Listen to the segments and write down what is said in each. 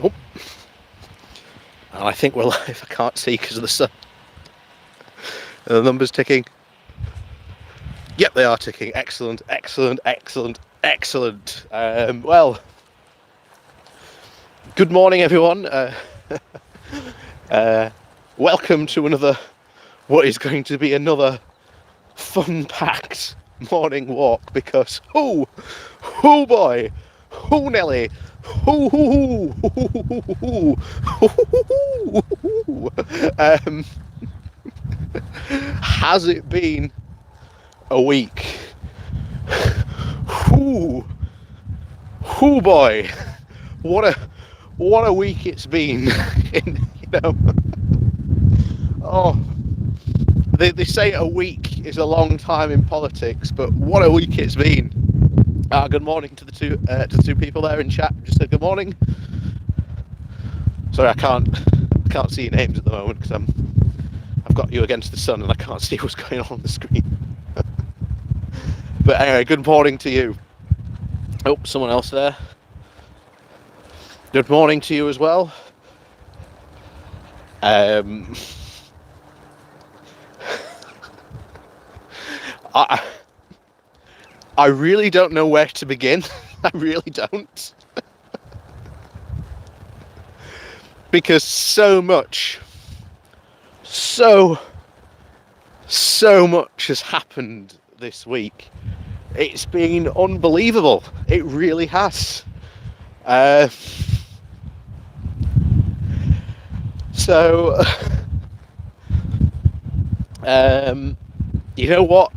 Oh, and I think we're live. I can't see because of the sun. Are the numbers ticking? Yep, they are ticking. Excellent, excellent, excellent, excellent. Well, good morning, everyone. Welcome to what is going to be another fun-packed morning walk because, oh boy, oh Nelly, has it been a week? Boy, what a week it's been. Oh, they say a week is a long time in politics, but what a week it's been. Good morning to the two people there in chat. Just said good morning. Sorry, I can't see your names at the moment because I've got you against the sun and I can't see what's going on the screen. But anyway, good morning to you. Oh, someone else there. Good morning to you as well. I really don't know where to begin. I really don't. Because so much has happened this week. It's been unbelievable. It really has. You know what?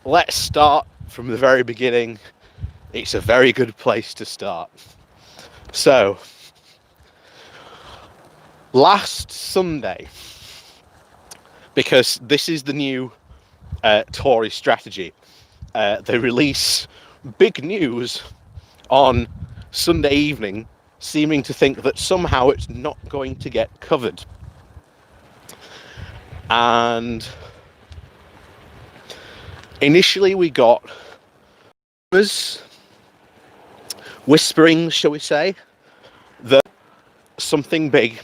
Let's start from the very beginning. It's a very good place to start. So, last Sunday, because this is the new Tory strategy, they release big news on Sunday evening, seeming to think that somehow it's not going to get covered. And initially we got whisperings, shall we say, that something big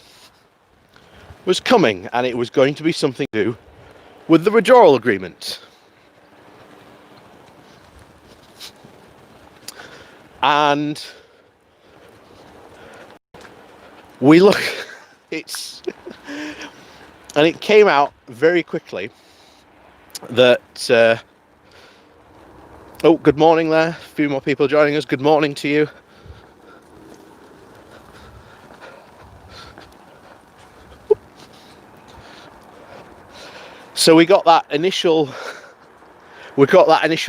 was coming and it was going to be something to do with the withdrawal agreement. And we look, and it came out very quickly that, oh, good morning there, a few more people joining us, good morning to you. So we got that initial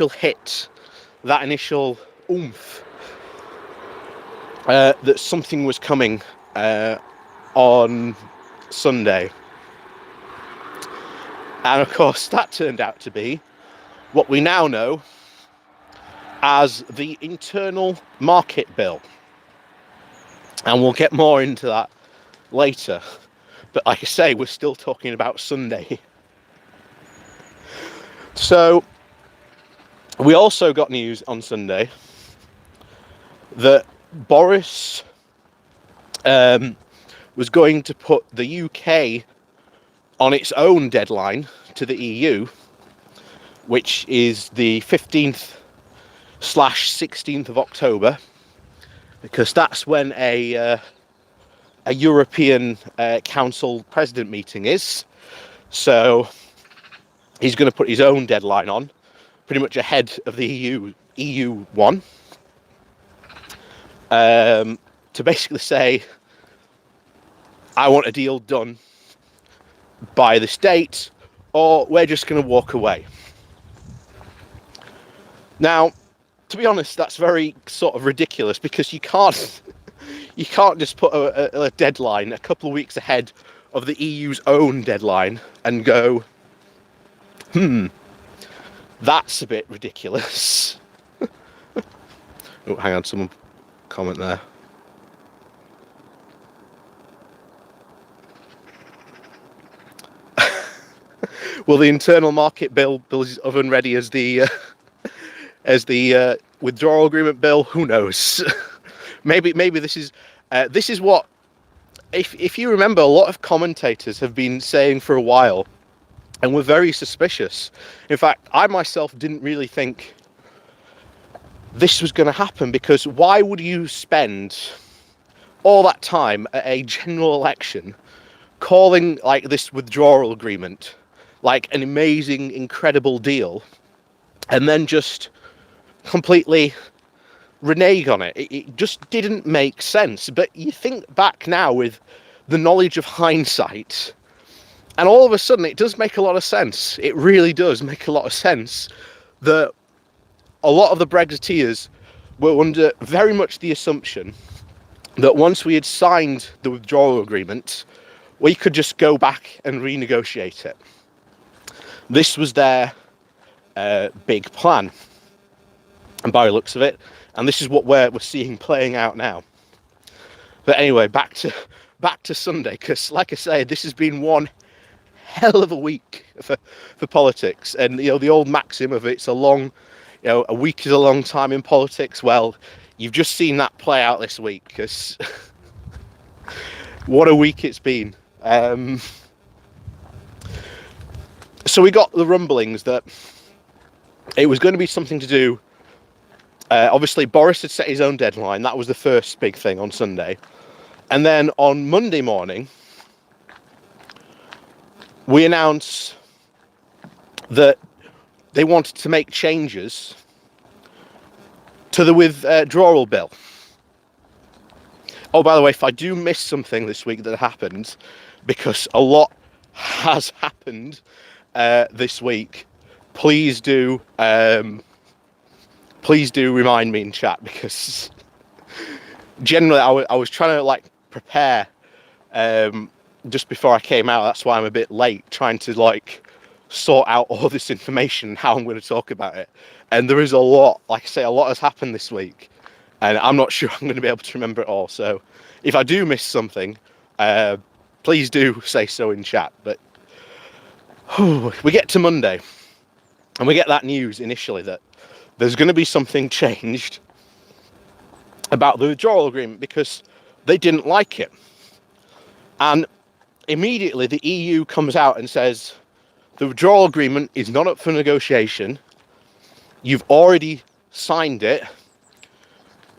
hit, that initial oomph, that something was coming on Sunday. And of course, that turned out to be what we now know as the internal market bill. And we'll get more into that later. But like I say, we're still talking about Sunday. So we also got news on Sunday that Boris was going to put the UK on its own deadline to the EU, which is the 15th/16th of October, because that's when a European Council President meeting is. So he's going to put his own deadline on, pretty much ahead of the EU one, to basically say, I want a deal done by this date, or we're just going to walk away. Now, to be honest, that's very sort of ridiculous, because you can't just put a deadline a couple of weeks ahead of the EU's own deadline and go, that's a bit ridiculous. Oh, hang on, someone comment there. Well, the internal market bill is oven ready as the withdrawal agreement bill, who knows? maybe this is what, if you remember, a lot of commentators have been saying for a while, and were very suspicious. In fact, I myself didn't really think this was going to happen, because why would you spend all that time at a general election calling like this withdrawal agreement like an amazing, incredible deal, and then just completely renege on it? It just didn't make sense. But you think back now with the knowledge of hindsight, and all of a sudden it does make a lot of sense. It really does make a lot of sense that a lot of the Brexiteers were under very much the assumption that once we had signed the withdrawal agreement, we could just go back and renegotiate it. This was their big plan, and by the looks of it, and this is what we're seeing playing out now. But anyway, back to Sunday, because like I say, this has been one hell of a week for politics. And you know, the old maxim of it's a week is a long time in politics. Well, you've just seen that play out this week, because what a week it's been. So we got the rumblings that it was going to be something to do. Obviously, Boris had set his own deadline. That was the first big thing on Sunday. And then on Monday morning, we announced that they wanted to make changes to the withdrawal bill. Oh, by the way, if I do miss something this week that happened, because a lot has happened this week, please do remind me in chat, because generally I was trying to like prepare just before I came out. That's why I'm a bit late, trying to like sort out all this information and how I'm going to talk about it. And there is a lot, like I say, a lot has happened this week, and I'm not sure I'm going to be able to remember it all. So if I do miss something, please do say so in chat. But we get to Monday, and we get that news initially that there's going to be something changed about the withdrawal agreement, because they didn't like it. And immediately the EU comes out and says, the withdrawal agreement is not up for negotiation. You've already signed it.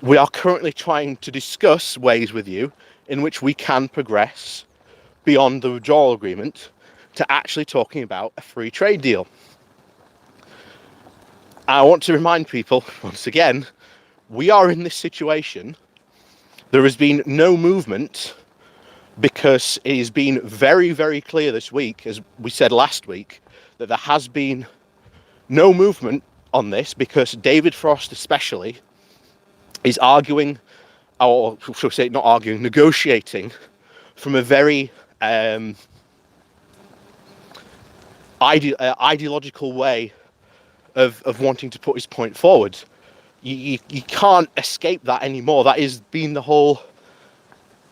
We are currently trying to discuss ways with you in which we can progress beyond the withdrawal agreement to actually talking about a free trade deal. I want to remind people, once again, we are in this situation. There has been no movement, because it has been very, very clear this week, as we said last week, that there has been no movement on this, because David Frost especially is arguing, or should we say not arguing, negotiating from a very ideological way of wanting to put his point forward. You can't escape that anymore. That has been the whole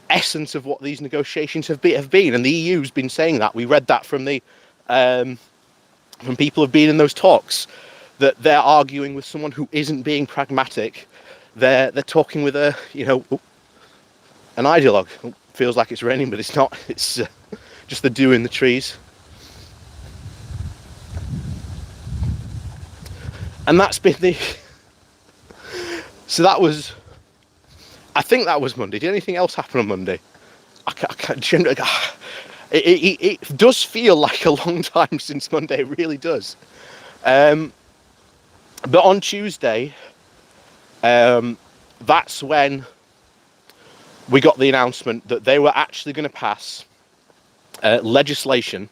essence of what these negotiations have been, and the EU's been saying that. We read that from the from people who've been in those talks, that they're arguing with someone who isn't being pragmatic. They're talking with an ideologue. It feels like it's raining, but it's not. It's just the dew in the trees. And that's been the... So that was... I think that was Monday. Did anything else happen on Monday? I can't generally... It does feel like a long time since Monday. It really does. But on Tuesday, that's when we got the announcement that they were actually going to pass legislation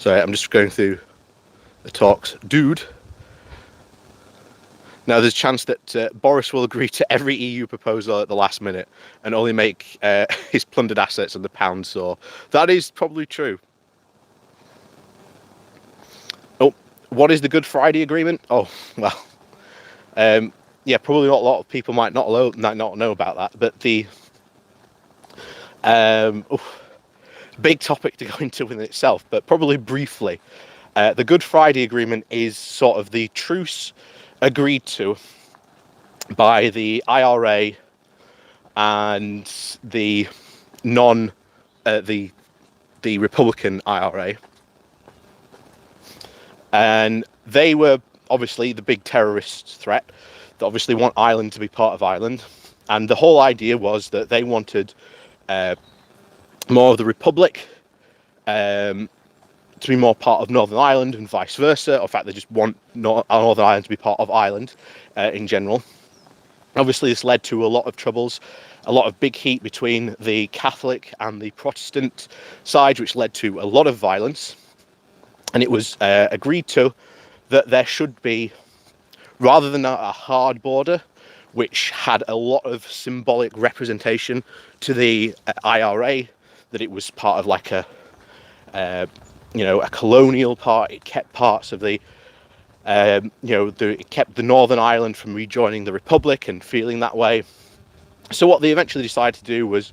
sorry, I'm just going through the talks. Dude. Now, there's a chance that Boris will agree to every EU proposal at the last minute and only make his plundered assets on the pound saw. That is probably true. Oh, what is the Good Friday Agreement? Oh, well, yeah, probably not a lot of people might not know about that. But the Big topic to go into within itself, but probably briefly. The Good Friday Agreement is sort of the truce agreed to by the IRA and the the Republican IRA, and they were obviously the big terrorist threat that obviously want Ireland to be part of Ireland, and the whole idea was that they wanted more of the Republic to be more part of Northern Ireland and vice versa, or in fact they just want Northern Ireland to be part of Ireland in general. Obviously this led to a lot of troubles, a lot of big heat between the Catholic and the Protestant side, which led to a lot of violence. And it was agreed to that there should be, rather than a hard border, which had a lot of symbolic representation to the IRA, that it was part of like a colonial part. It kept parts of the, it kept the Northern Ireland from rejoining the Republic and feeling that way. So what they eventually decided to do was,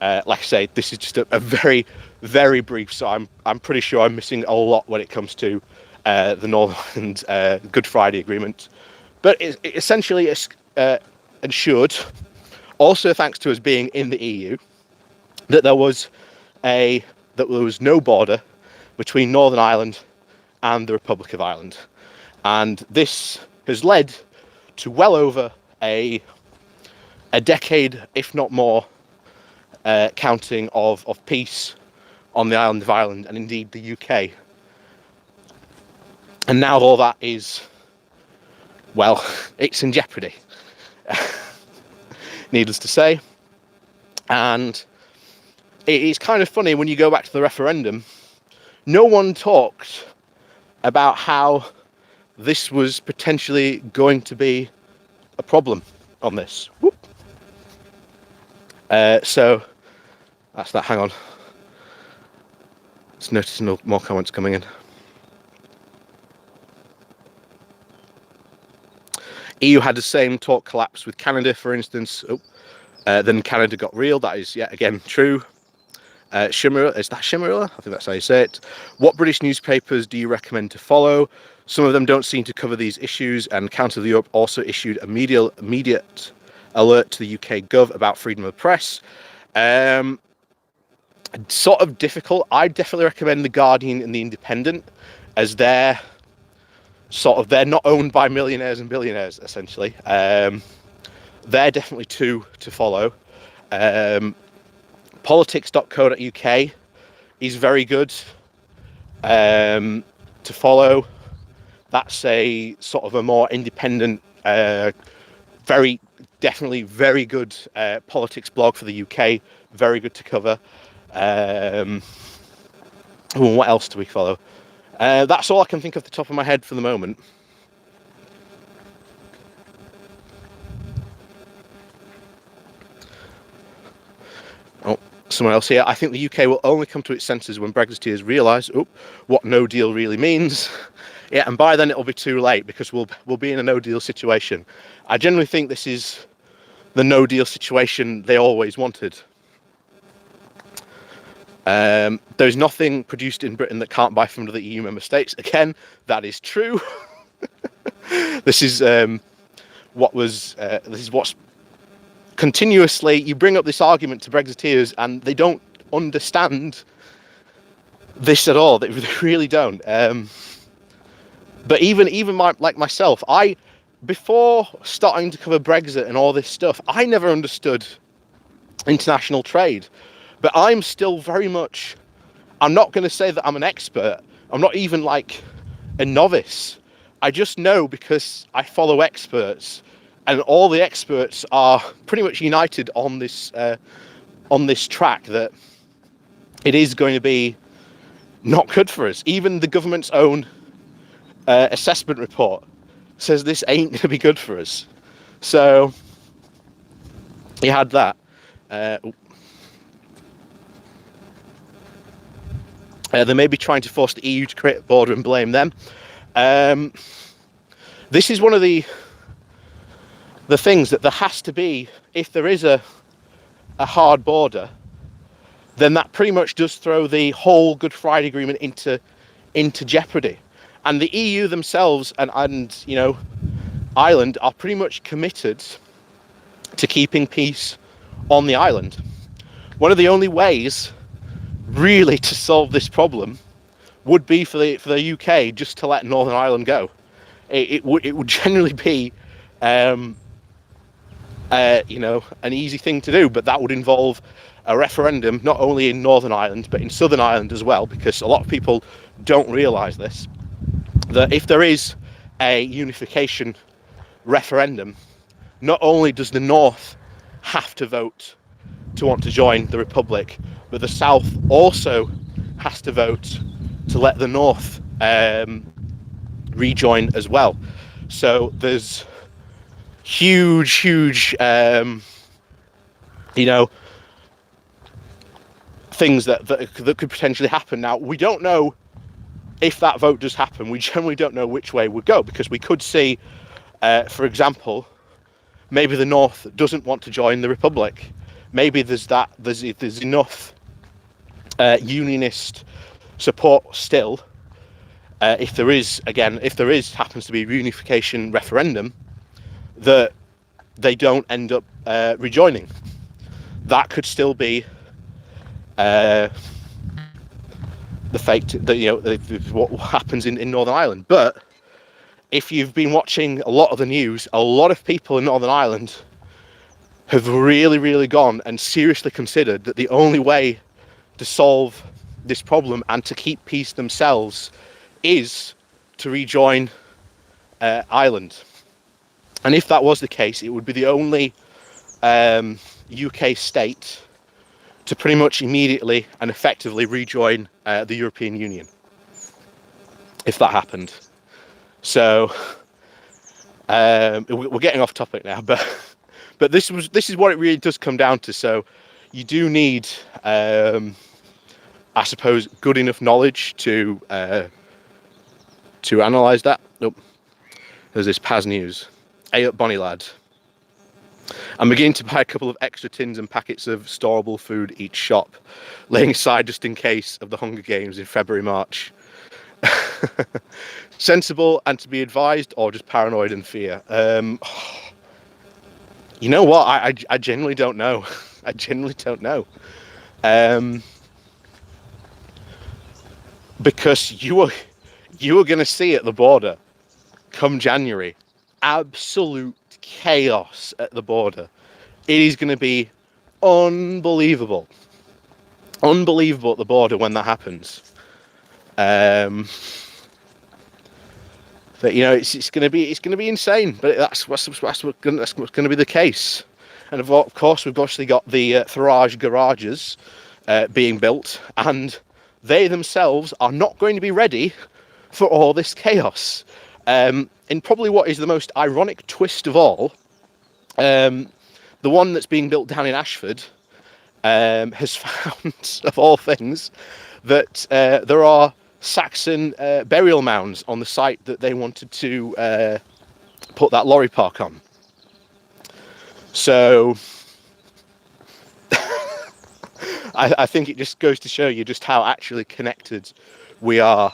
like I say, this is just a very, very brief. So I'm pretty sure I'm missing a lot when it comes to the Northern Ireland Good Friday Agreement. But it essentially ensured, also thanks to us being in the EU, that there was no border between Northern Ireland and the Republic of Ireland. And this has led to well over a decade, if not more, counting of peace on the island of Ireland, and indeed the UK. And now all that is, well, it's in jeopardy, needless to say. And it's kind of funny when you go back to the referendum, no one talked about how this was potentially going to be a problem on this. Whoop. So that's that. Hang on. Just noticing more comments coming in. EU had the same talk collapse with Canada, for instance. Then Canada got real. That is yet again true. Shimura, is that Shimura? I think that's how you say it. What British newspapers do you recommend to follow? Some of them don't seem to cover these issues, and Council of Europe also issued immediate alert to the UK Gov about freedom of the press. Sort of difficult. I definitely recommend the Guardian and the Independent, as they're not owned by millionaires and billionaires, essentially. They're definitely two to follow. Politics.co.uk is very good to follow. That's a sort of a more independent, definitely very good politics blog for the UK. Very good to cover. What else do we follow? That's all I can think of the top of my head for the moment. Oh, someone else here. I think the UK will only come to its senses when Brexiteers realise what no deal really means. Yeah, and by then it'll be too late, because we'll be in a no deal situation. I generally think this is the no deal situation they always wanted. There's nothing produced in Britain that can't buy from other EU member states. Again, that is true. This is what's continuously, you bring up this argument to Brexiteers and they don't understand this at all. They really don't. But even like myself, before starting to cover Brexit and all this stuff, I never understood international trade. But I'm still very much, I'm not going to say that I'm an expert. I'm not even like a novice. I just know because I follow experts, and all the experts are pretty much united on this track that it is going to be not good for us. Even the government's own assessment report says this ain't going to be good for us. So you had that. They may be trying to force the EU to create a border and blame them. This is one of the things that there has to be, if there is a hard border, then that pretty much does throw the whole Good Friday Agreement into jeopardy. And the EU themselves and you know, Ireland are pretty much committed to keeping peace on the island. One of the only ways really to solve this problem would be for the UK just to let Northern Ireland go. It would generally be you know, an easy thing to do, but that would involve a referendum not only in Northern Ireland but in Southern Ireland as well, because a lot of people don't realise this, that if there is a unification referendum, not only does the North have to vote to want to join the Republic, but the South also has to vote to let the North rejoin as well. So there's huge you know, things that could potentially happen. Now, we don't know if that vote does happen. We generally don't know which way it would go, because we could see, for example, maybe the North doesn't want to join the Republic. Maybe there's enough unionist support still, if there happens to be a reunification referendum, that they don't end up rejoining. That could still be the fate that, you know, what happens in Northern Ireland. But if you've been watching a lot of the news, a lot of people in Northern Ireland have really gone and seriously considered that the only way to solve this problem and to keep peace themselves is to rejoin Ireland. And if that was the case, it would be the only UK state to pretty much immediately and effectively rejoin the European Union, if that happened. So we're getting off topic now, but this is what it really does come down to. So you do need, I suppose, good enough knowledge to analyse that. Nope. There's this Paz News. Hey up, Bonnie lad. I'm beginning to buy a couple of extra tins and packets of storable food each shop, laying aside just in case of the Hunger Games in February, March. Sensible and to be advised, or just paranoid and fear? You know what? I genuinely don't know. I genuinely don't know. Because you are going to see at the border come January absolute chaos at the border. It is going to be unbelievable at the border when that happens. That, you know, it's going to be insane, but that's what's going to be the case. And of course, we've obviously got the Thorage garages being built, and they themselves are not going to be ready for all this chaos. In probably what is the most ironic twist of all, the one that's being built down in Ashford has found, of all things, that there are Saxon burial mounds on the site that they wanted to put that lorry park on. So I think it just goes to show you just how actually connected we are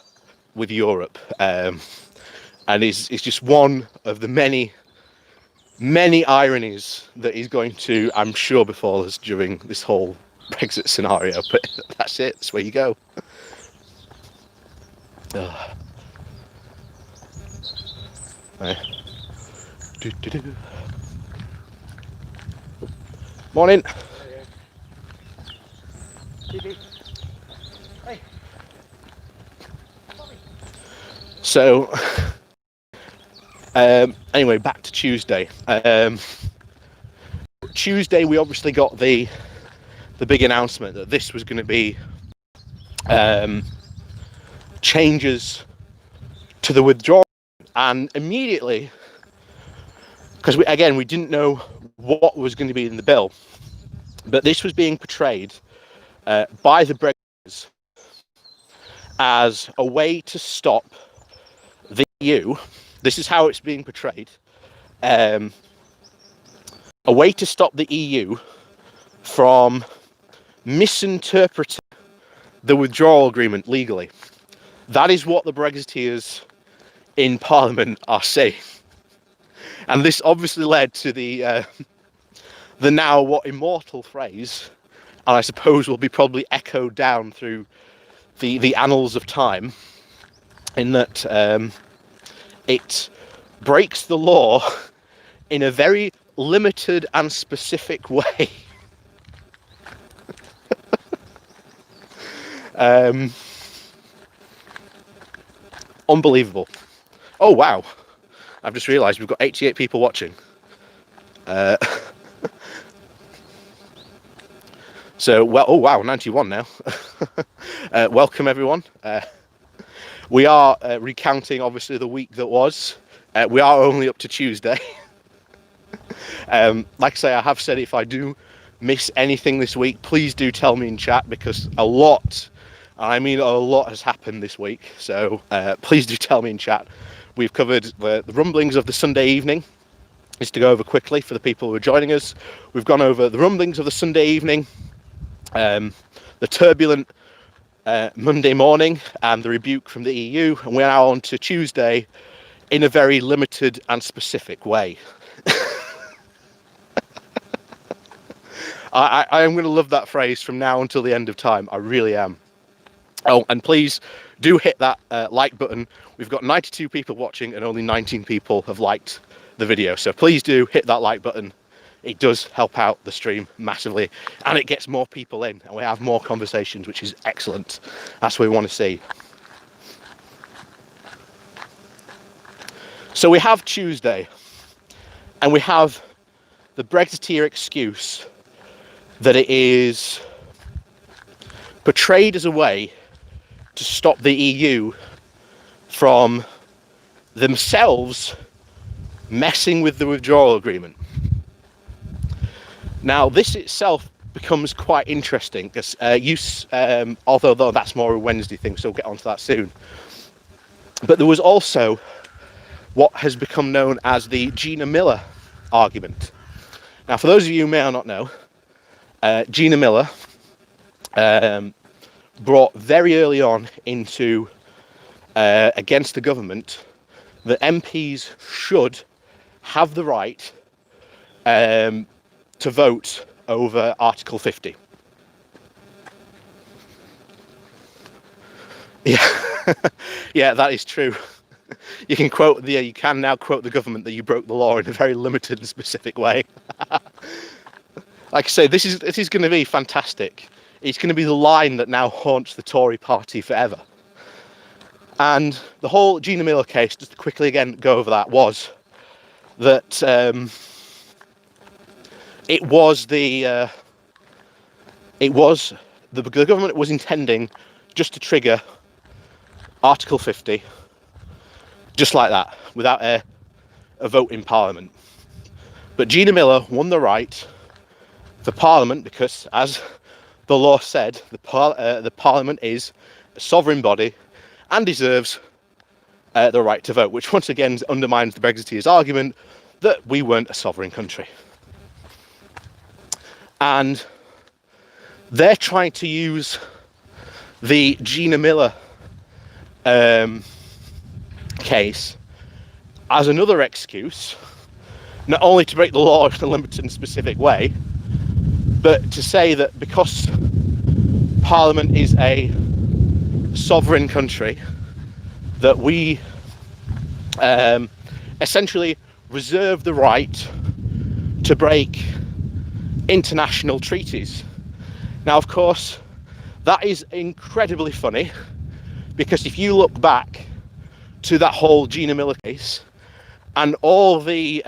with Europe. And it's just one of the many ironies that is going to, I'm sure, befall us during this whole Brexit scenario. But that's it. That's where you go. Right. Morning. So, anyway, back to Tuesday. Tuesday, we obviously got the big announcement that this was going to be changes to the withdrawal, and immediately, because we didn't know what was going to be in the bill, but this was being portrayed by the Brexiteers as a way to stop the EU. This is how it's being portrayed. A way to stop the EU from misinterpreting the withdrawal agreement legally. That is what the Brexiteers in Parliament are saying. And this obviously led to the now what immortal phrase, and I suppose will be probably echoed down through the annals of time, in that it breaks the law in a very limited and specific way. Unbelievable. Oh wow, I've just realised we've got 88 people watching. So, well, oh wow, 91 now. Welcome everyone. We are recounting obviously the week that was. We are only up to Tuesday. Like I say, I have said if I do miss anything this week, please do tell me in chat, because a lot, I mean a lot, has happened this week. So please do tell me in chat. We've covered the rumblings of the Sunday evening, just to go over quickly for the people who are joining us. We've gone over the rumblings of the Sunday evening, the turbulent Monday morning, and the rebuke from the EU, and we're now on to Tuesday in a very limited and specific way. I am going to love that phrase from now until the end of time. I really am. Oh, and please do hit that like button. We've got 92 people watching and only 19 people have liked the video. So please do hit that like button. It does help out the stream massively, and it gets more people in, and we have more conversations, which is excellent. That's what we want to see. So we have Tuesday, and we have the Brexiteer excuse that it is portrayed as a way to stop the EU from themselves messing with the withdrawal agreement. Now, this itself becomes quite interesting, because although that's more a Wednesday thing, so we'll get onto that soon. But there was also what has become known as the Gina Miller argument. Now, for those of you who may or not know, Gina Miller brought very early on into against the government that MPs should have the right to vote over Article 50. Yeah, yeah, that is true. You can now quote the government that you broke the law in a very limited and specific way. Like I say, this is going to be fantastic. It's going to be the line that now haunts the Tory party forever. And the whole Gina Miller case, just to quickly again go over that, was that the government was intending just to trigger Article 50, just like that, without a vote in Parliament. But Gina Miller won the right for Parliament, because, as the law said, the Parliament is a sovereign body and deserves the right to vote, which once again undermines the Brexiteers' argument that we weren't a sovereign country. And they're trying to use the Gina Miller case as another excuse, not only to break the law in a limited and specific way, but to say that because Parliament is a sovereign country, that we essentially reserve the right to break international treaties. Now, of course, that is incredibly funny, because if you look back to that whole Gina Miller case and all the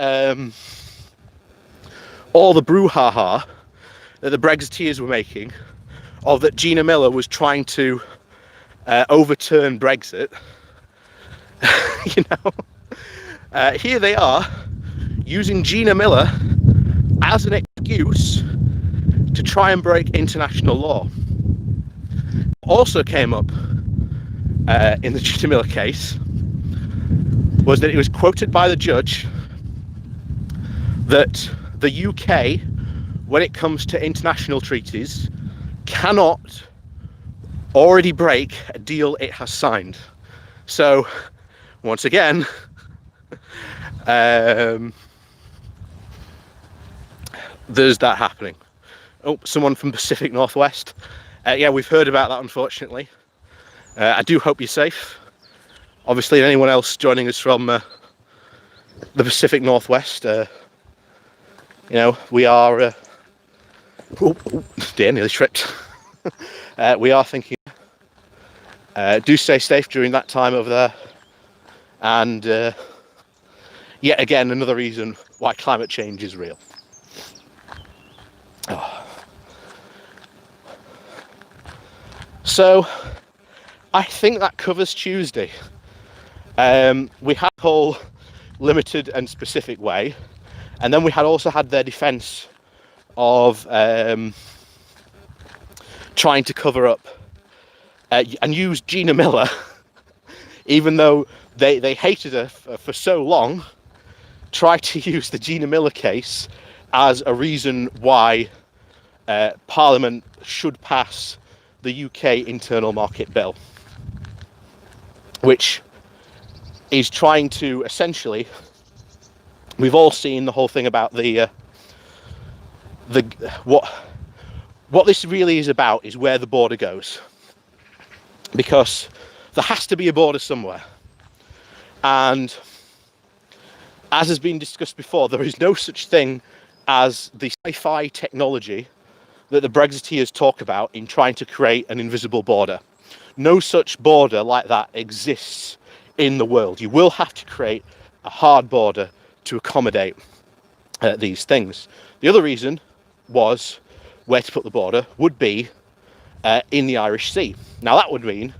brouhaha that the Brexiteers were making, or that Gina Miller was trying to overturn Brexit, here they are using Gina Miller as an excuse to try and break international law. Also came up in the Gina Miller case was that it was quoted by the judge that the UK, when it comes to international treaties, cannot already break a deal it has signed. So, once again, there's that happening. Oh, someone from Pacific Northwest. Yeah, we've heard about that, unfortunately. I do hope you're safe. Obviously, anyone else joining us from the Pacific Northwest, you know, we are... dear, nearly tripped. We are thinking, do stay safe during that time over there. And yet again, another reason why climate change is real. Oh. So, I think that covers Tuesday. We had a whole limited and specific way, and then we had also had their defence of trying to cover up and use Gina Miller, even though they hated her for so long, tried to use the Gina Miller case as a reason why Parliament should pass the UK Internal Market Bill, which is trying to essentially, we've all seen the whole thing about what this really is about is where the border goes, because there has to be a border somewhere, and as has been discussed before, there is no such thing as the sci-fi technology that the Brexiteers talk about in trying to create an invisible border. No such border like that exists in the world. You will have to create a hard border to accommodate these things. The other reason was where to put the border would be in the Irish Sea. Now that would mean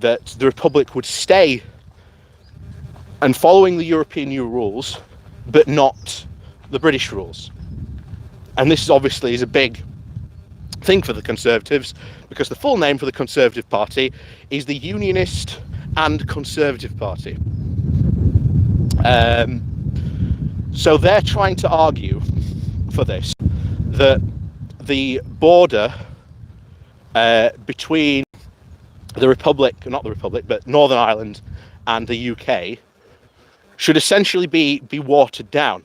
that the Republic would stay and following the European Union rules, but not the British rules. And this obviously is a big thing for the Conservatives, because the full name for the Conservative Party is the Unionist and Conservative Party. So they're trying to argue for this, that the border between the Republic, not the Republic, but Northern Ireland and the UK should essentially be watered down.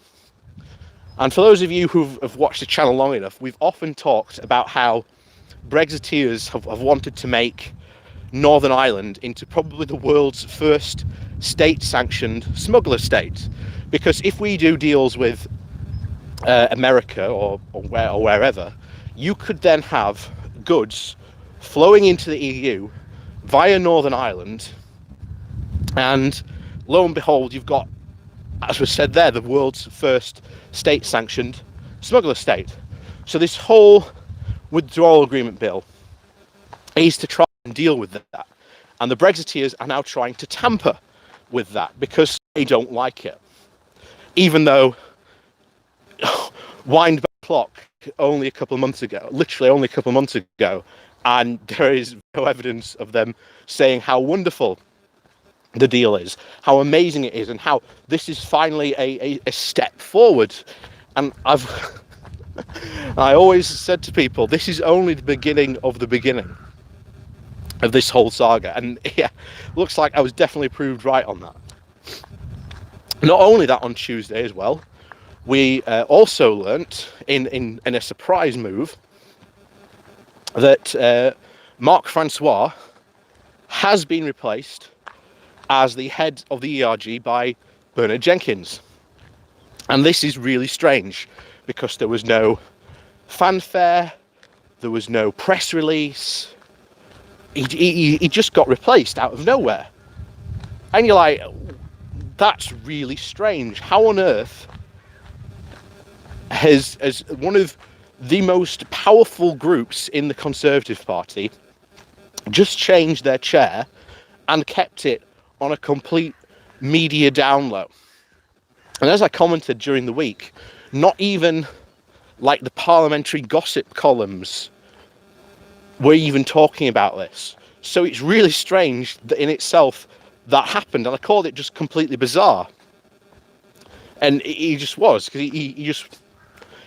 And for those of you who've watched the channel long enough, we've often talked about how Brexiteers have wanted to make Northern Ireland into probably the world's first state-sanctioned smuggler state. Because if we do deals with America or wherever, you could then have goods flowing into the EU via Northern Ireland, and lo and behold, you've got, as was said there, the world's first state-sanctioned smuggler state. So this whole withdrawal agreement bill is to try and deal with that. And the Brexiteers are now trying to tamper with that because they don't like it. Even though, wind back the clock only a couple of months ago, literally only a couple of months ago, and there is no evidence of them saying how wonderful the deal is, how amazing it is, and how this is finally a step forward. And I always said to people, this is only the beginning of the beginning of this whole saga. And yeah, looks like I was definitely proved right on that. Not only that, on Tuesday as well, we also learnt in a surprise move that Marc Francois has been replaced as the head of the ERG by Bernard Jenkins. And this is really strange because there was no fanfare, there was no press release. He just got replaced out of nowhere. And you're like, that's really strange. How on earth has one of the most powerful groups in the Conservative Party just changed their chair and kept it on a complete media down low? And as I commented during the week, not even like the parliamentary gossip columns were even talking about this. So it's really strange that in itself that happened, and I called it just completely bizarre. And he just was, because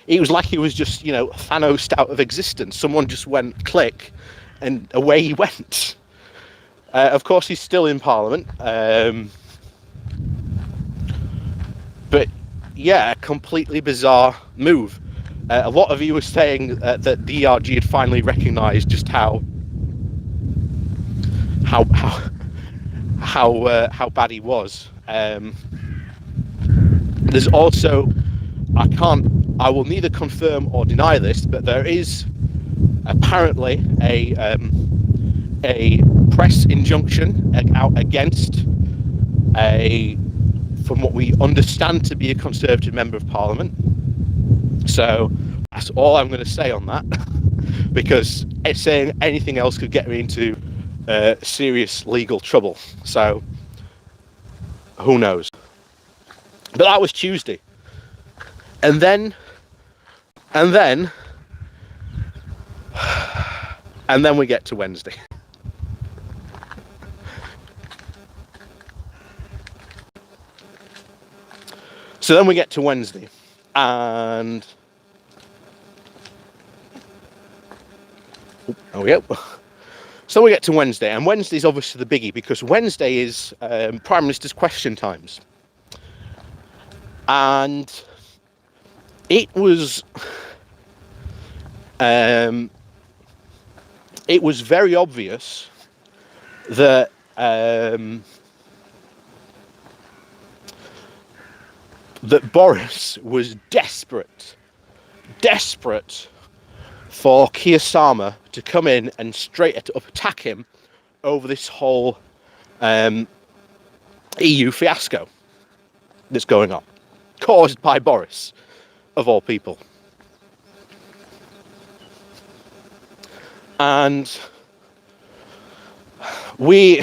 it was like he was just, Thanos out of existence. Someone just went click, and away he went. Of course, he's still in Parliament. But yeah, a completely bizarre move. A lot of you were saying that the ERG had finally recognised just how bad he was. There's also, I will neither confirm or deny this, but there is apparently a press injunction out against from what we understand to be a Conservative Member of Parliament. So that's all I'm going to say on that, because saying anything else could get me into serious legal trouble. So who knows? But that was Tuesday, and then we get to Wednesday. So then we get to Wednesday, and there we go. So we get to Wednesday, and Wednesday's obviously the biggie, because Wednesday is Prime Minister's question times. And it was very obvious that that Boris was desperate for Keir Starmer to come in and straight up attack him over this whole EU fiasco that's going on, caused by Boris, of all people. And we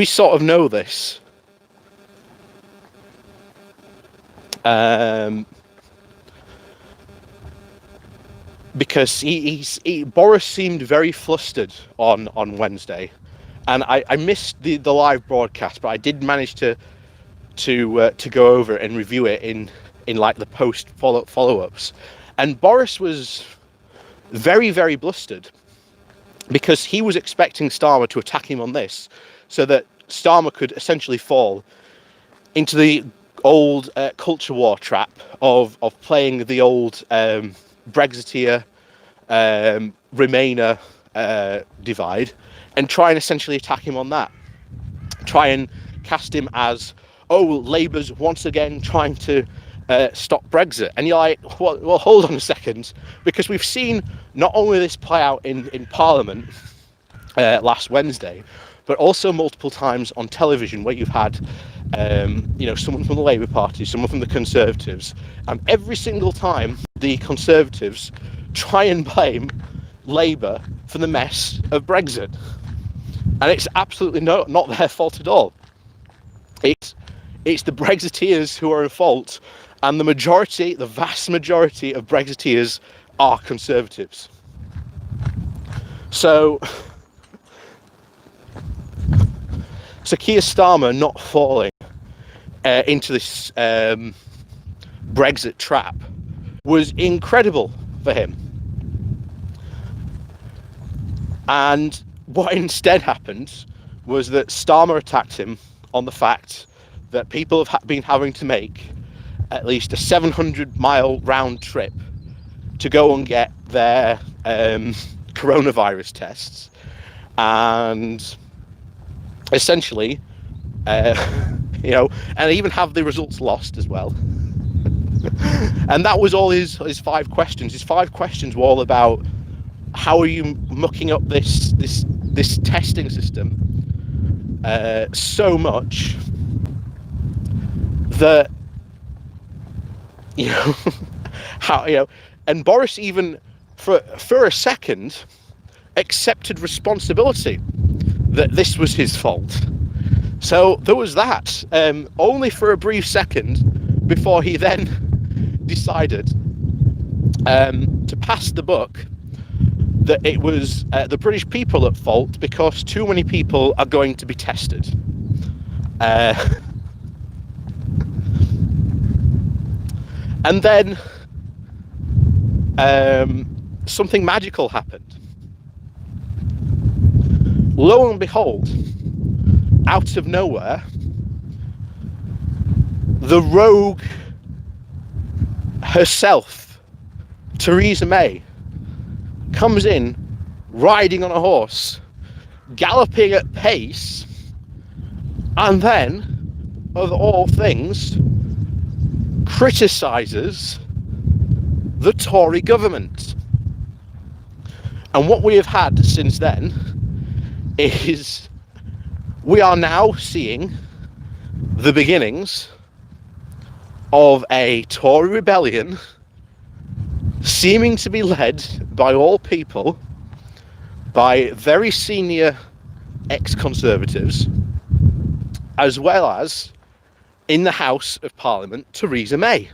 sort of know this. Because Boris seemed very flustered on Wednesday, and I missed the live broadcast, but I did manage to go over it and review it in like the post follow-ups, and Boris was very, very blustered, because he was expecting Starmer to attack him on this, so that Starmer could essentially fall into the old culture war trap of playing the old Brexiteer Remainer divide, and try and essentially attack him on that. Try and cast him as, Labour's once again trying to stop Brexit. And you're like, well, hold on a second, because we've seen not only this play out in Parliament last Wednesday, but also multiple times on television, where you've had someone from the Labour Party, someone from the Conservatives, and every single time the Conservatives try and blame Labour for the mess of Brexit. And it's absolutely not their fault at all. It's the Brexiteers who are at fault, and the vast majority of Brexiteers are Conservatives. So Keir Starmer not falling into this Brexit trap was incredible for him. And what instead happened was that Starmer attacked him on the fact that people have been having to make at least a 700-mile round trip to go and get their coronavirus tests, and essentially, and even have the results lost as well. And that was all his 5 questions. His 5 questions were all about, how are you mucking up this testing system so much that and Boris even for a second accepted responsibility that this was his fault. So there was that, only for a brief second, before he then decided to pass the buck that it was the British people at fault because too many people are going to be tested. And then something magical happened. Lo and behold, out of nowhere, the rogue herself, Theresa May, comes in riding on a horse, galloping at pace, and then, of all things, criticises the Tory government. And what we have had since then is we are now seeing the beginnings of a Tory rebellion seeming to be led by all people by very senior ex-Conservatives, as well as in the House of Parliament, Theresa May.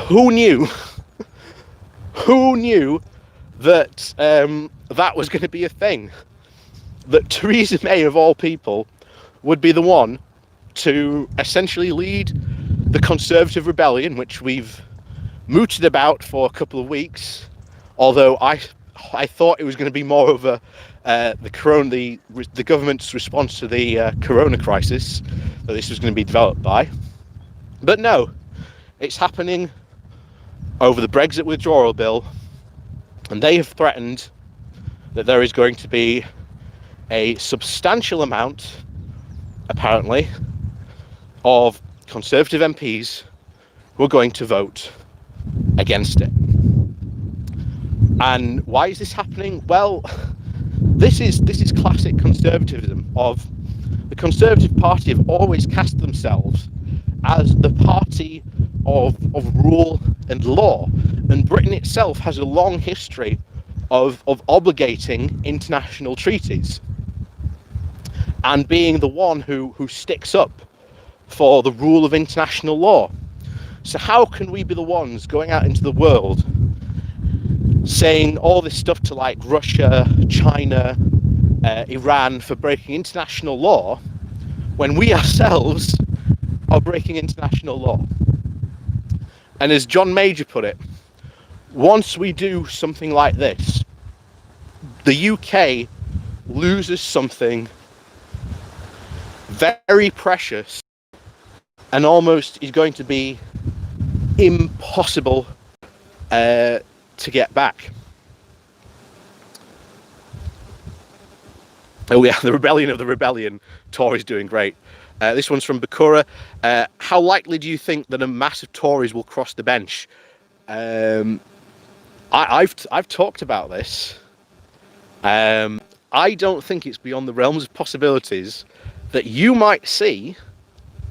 Who knew? Who knew that that was going to be a thing? That Theresa May, of all people, would be the one to essentially lead the Conservative rebellion, which we've mooted about for a couple of weeks. Although I thought it was going to be more of a the government's response to the corona crisis that this was going to be developed by. But no, it's happening over the Brexit withdrawal bill, and they have threatened that there is going to be a substantial amount, apparently, of Conservative MPs who are going to vote against it. And why is this happening? Well, this is classic conservatism. Of the Conservative Party have always cast themselves as the party of rule and law, and Britain itself has a long history of obligating international treaties and being the one who sticks up for the rule of international law. So how can we be the ones going out into the world saying all this stuff to like Russia, China, Iran for breaking international law when we ourselves are breaking international law? And as John Major put it, once we do something like this, the UK loses something very precious and almost is going to be impossible to get back. Oh yeah, the rebellion of the rebellion. Tories doing great. This one's from Bakura. How likely do you think that a mass of Tories will cross the bench? I've talked about this. I don't think it's beyond the realms of possibilities that you might see,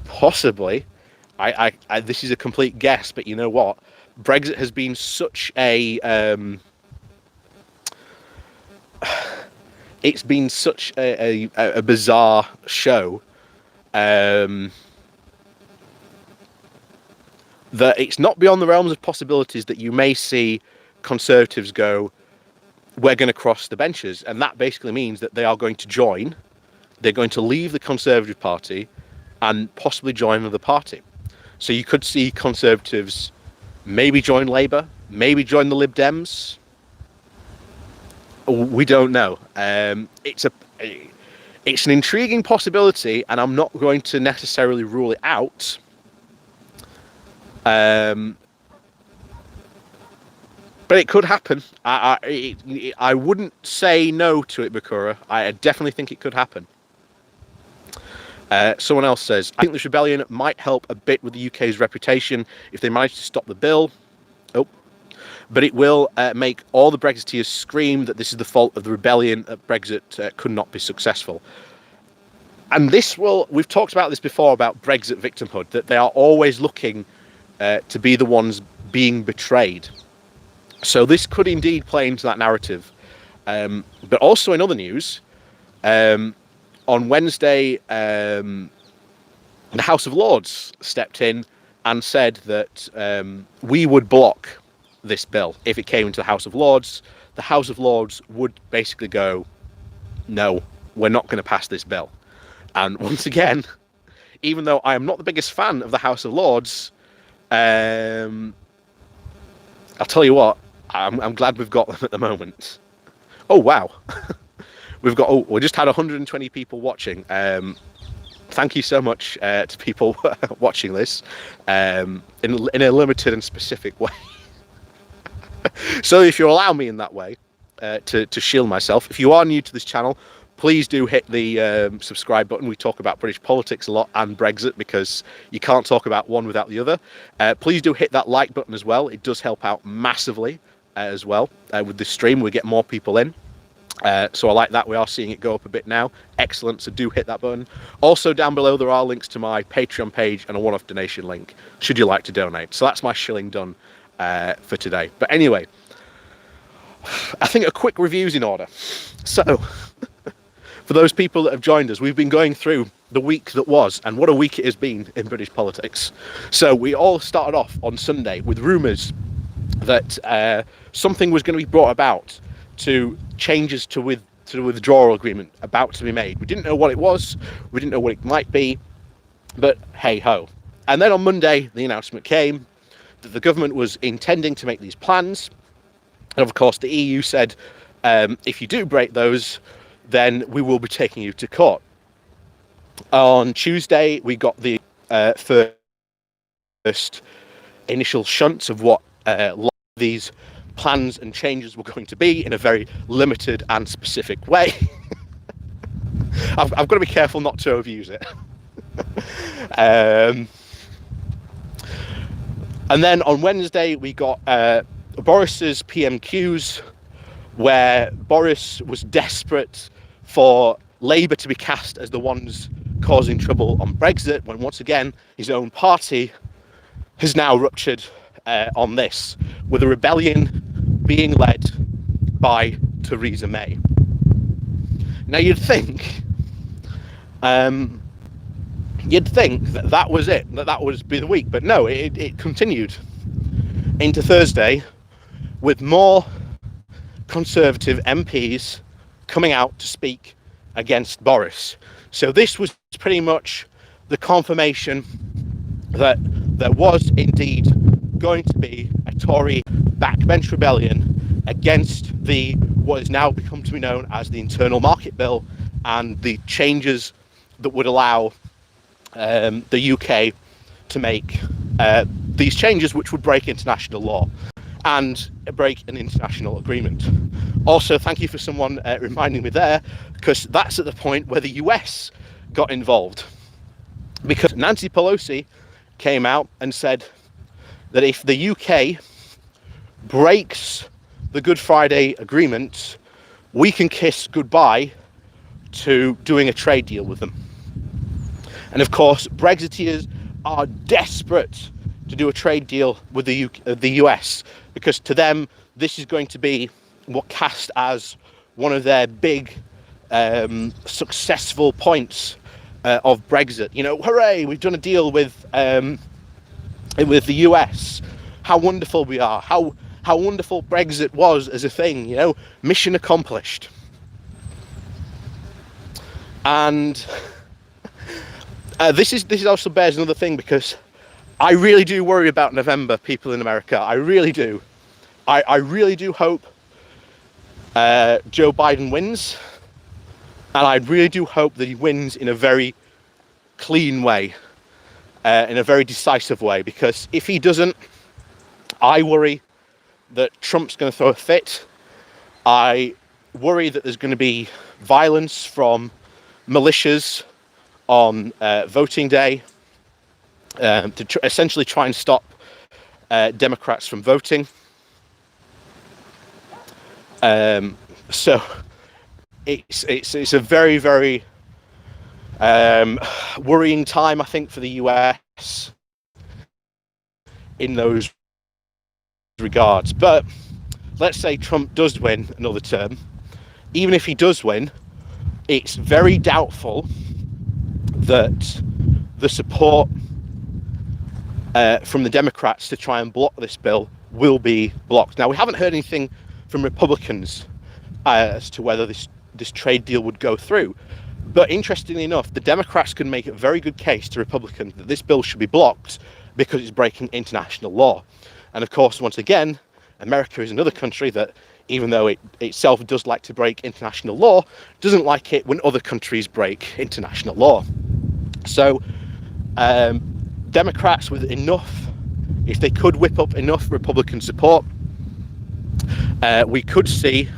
possibly. This is a complete guess, but you know what? Brexit has been such a it's been such a bizarre show that it's not beyond the realms of possibilities that you may see Conservatives go, we're going to cross the benches, and that basically means that they are going to join. They're going to leave the Conservative Party and possibly join another party. So you could see Conservatives maybe join Labour, maybe join the Lib Dems. We don't know. It's an intriguing possibility, and I'm not going to necessarily rule it out. But it could happen. I wouldn't say no to it, Bakura. I definitely think it could happen. Someone else says, I think this rebellion might help a bit with the UK's reputation if they manage to stop the bill. Oh. But it will make all the Brexiteers scream that this is the fault of the rebellion, that Brexit could not be successful. And we've talked about this before, about Brexit victimhood, that they are always looking to be the ones being betrayed. So this could indeed play into that narrative. But also in other news, on Wednesday, the House of Lords stepped in and said that we would block this bill if it came into the House of Lords. The House of Lords would basically go, no, we're not going to pass this bill. And once again, even though I am not the biggest fan of the House of Lords, I'll tell you what, I'm glad we've got them at the moment. Oh, wow. We just had 120 people watching. Thank you so much to people watching this in a limited and specific way. So if you allow me in that way to shield myself, if you are new to this channel, please do hit the subscribe button. We talk about British politics a lot and Brexit because you can't talk about one without the other. Please do hit that like button as well. It does help out massively as well with this stream. We get more people in. So I like that. We are seeing it go up a bit now. Excellent. So do hit that button. Also down below there are links to my Patreon page and a one-off donation link should you like to donate. So that's my shilling done for today. But anyway, I think a quick review's in order. So for those people that have joined us, we've been going through the week that was, and what a week it has been in British politics. So we all started off on Sunday with rumours that something was going to be brought about to changes to the withdrawal agreement about to be made. We didn't know what it was, we didn't know what it might be, but hey ho. And then on Monday, the announcement came that the government was intending to make these plans. And of course, the EU said, if you do break those, then we will be taking you to court. On Tuesday, we got the first initial shunts of what these plans and changes were going to be in a very limited and specific way. I've got to be careful not to overuse it. And then on Wednesday, we got Boris's PMQs, where Boris was desperate for Labour to be cast as the ones causing trouble on Brexit, when once again his own party has now ruptured on this, with a rebellion being led by Theresa May. Now you'd think that that was it, that would be the week, but no, it continued into Thursday with more Conservative MPs coming out to speak against Boris. So this was pretty much the confirmation that there was indeed going to be a Tory backbench rebellion against what has now become to be known as the Internal Market Bill and the changes that would allow the UK to make these changes, which would break international law and break an international agreement. Also, thank you for someone reminding me there, because that's at the point where the US got involved, because Nancy Pelosi came out and said that if the UK breaks the Good Friday Agreement, we can kiss goodbye to doing a trade deal with them. And of course, Brexiteers are desperate to do a trade deal with the US, because to them this is going to be what cast as one of their big successful points of Brexit. You know, hooray, we've done a deal with the US. How wonderful we are. How wonderful Brexit was as a thing. You know, mission accomplished. And this also bears another thing, because I really do worry about November, people in America. I really do. I really do hope Joe Biden wins, and I really do hope that he wins in a very clean way, in a very decisive way, because if he doesn't, I worry that Trump's going to throw a fit. I worry that there's going to be violence from militias on voting day to essentially try and stop Democrats from voting. So it's a very, very worrying time, I think, for the US in those regards. But let's say Trump does win another term. Even if he does win, it's very doubtful that the support from the Democrats to try and block this bill will be blocked. Now, we haven't heard anything from Republicans as to whether this trade deal would go through. But interestingly enough, the Democrats can make a very good case to Republicans that this bill should be blocked because it's breaking international law. And of course, once again, America is another country that, even though it itself does like to break international law, doesn't like it when other countries break international law. So Democrats with enough, if they could whip up enough Republican support, we could see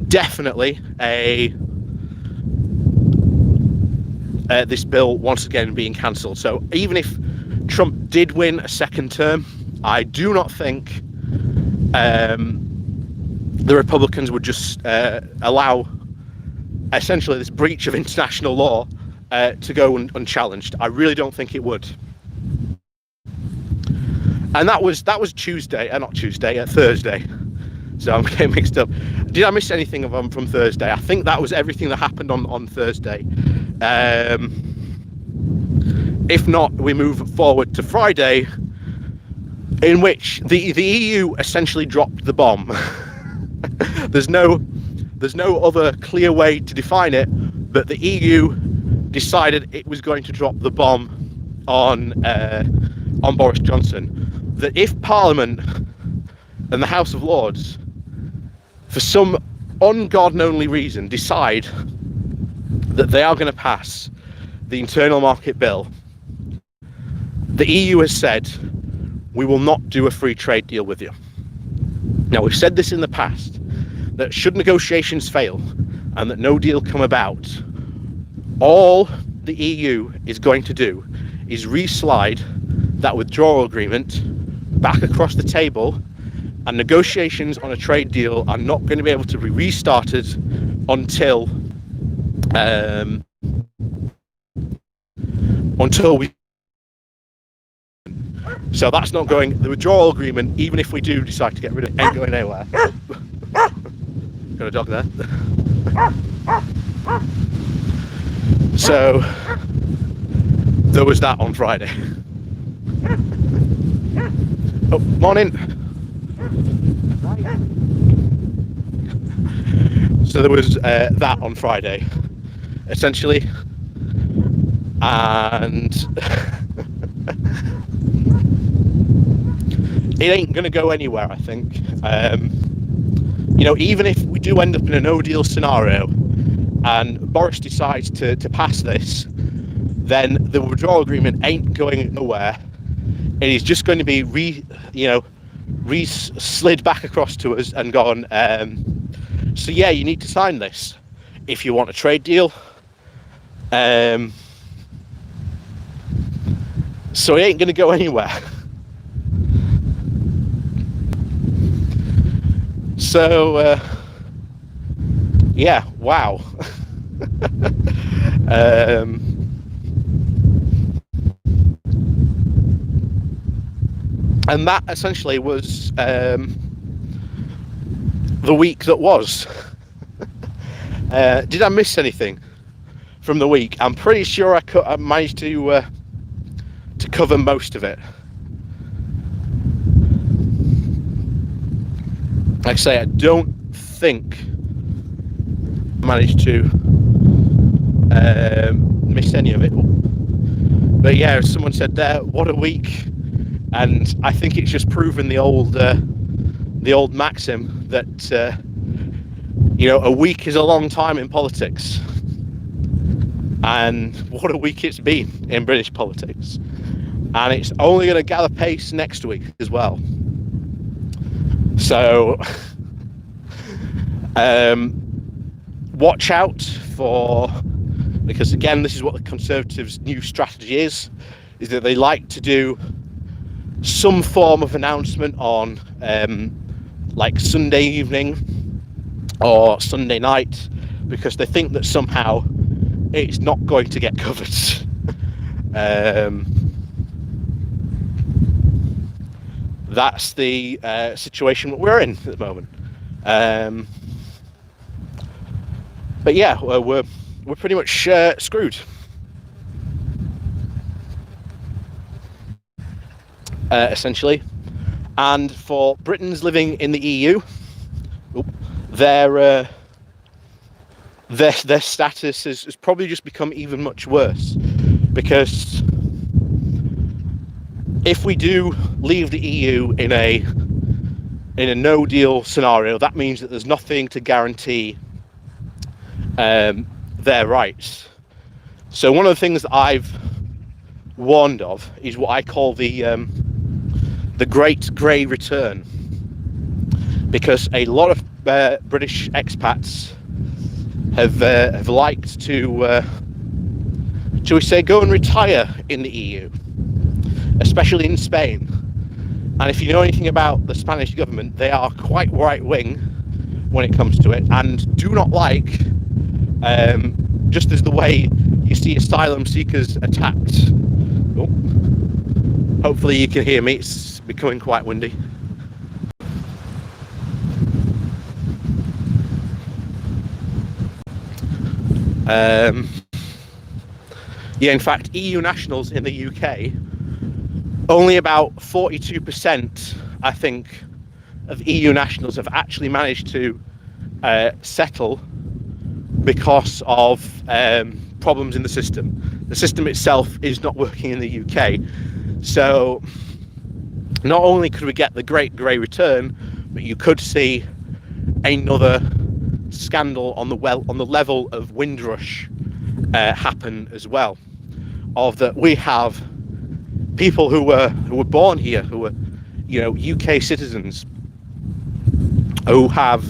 definitely this bill once again being cancelled. So even if Trump did win a second term, I do not think the Republicans would just allow essentially this breach of international law to go unchallenged. I really don't think it would. And that was Tuesday, not Tuesday, Thursday. So I'm getting mixed up. Did I miss anything from Thursday? I think that was everything that happened on Thursday. If not, we move forward to Friday, in which the EU essentially dropped the bomb. There's no other clear way to define it, but the EU decided it was going to drop the bomb on Boris Johnson. That if Parliament and the House of Lords, for some ungodknownly reason, decide that they are going to pass the internal market bill, the EU has said, we will not do a free trade deal with you. Now, we've said this in the past, that should negotiations fail and that no deal come about, all the EU is going to do is re-slide that withdrawal agreement back across the table, and negotiations on a trade deal are not going to be able to be restarted until we. So that's not going. The withdrawal agreement, even if we do decide to get rid of it, ain't going anywhere. Got a dog there. So there was that on Friday. Oh, morning. So there was that on Friday, essentially, and it ain't going to go anywhere, I think. Even if we do end up in a no-deal scenario and Boris decides to pass this, then the withdrawal agreement ain't going nowhere. It is just going to be slid back across to us and gone, so yeah, you need to sign this if you want a trade deal. So it ain't going to go anywhere. So, yeah, wow. And that essentially was the week that was. Did I miss anything from the week? I'm pretty sure I managed to cover most of it. Like I say, I don't think I managed to miss any of it. But yeah, someone said there, what a week. And I think it's just proven the old maxim that a week is a long time in politics, and what a week it's been in British politics, and it's only going to gather pace next week as well. So watch out for, because again, this is what the Conservatives' new strategy is that they like to do some form of announcement on like Sunday evening or Sunday night, because they think that somehow it's not going to get covered. That's the situation that we're in at the moment. But yeah, we're pretty much screwed. Essentially, and for Britons living in the EU, they're their status has probably just become even much worse, because if we do leave the EU in a no deal scenario, that means that there's nothing to guarantee their rights. So one of the things that I've warned of is what I call the Great Grey Return, because a lot of British expats have liked to, shall we say, go and retire in the EU, especially in Spain. And if you know anything about the Spanish government, they are quite right-wing when it comes to it, and do not like, just as the way you see asylum seekers attacked. Oh, hopefully you can hear me, it's becoming quite windy. Yeah, in fact, EU nationals in the UK, only about 42%, I think, of EU nationals have actually managed to settle because of problems in the system. The system itself is not working in the UK. So not only could we get the Great Grey Return, but you could see another scandal on the level of Windrush happen as well. Of that, we have people who were born here, who were, you know, UK citizens, who have,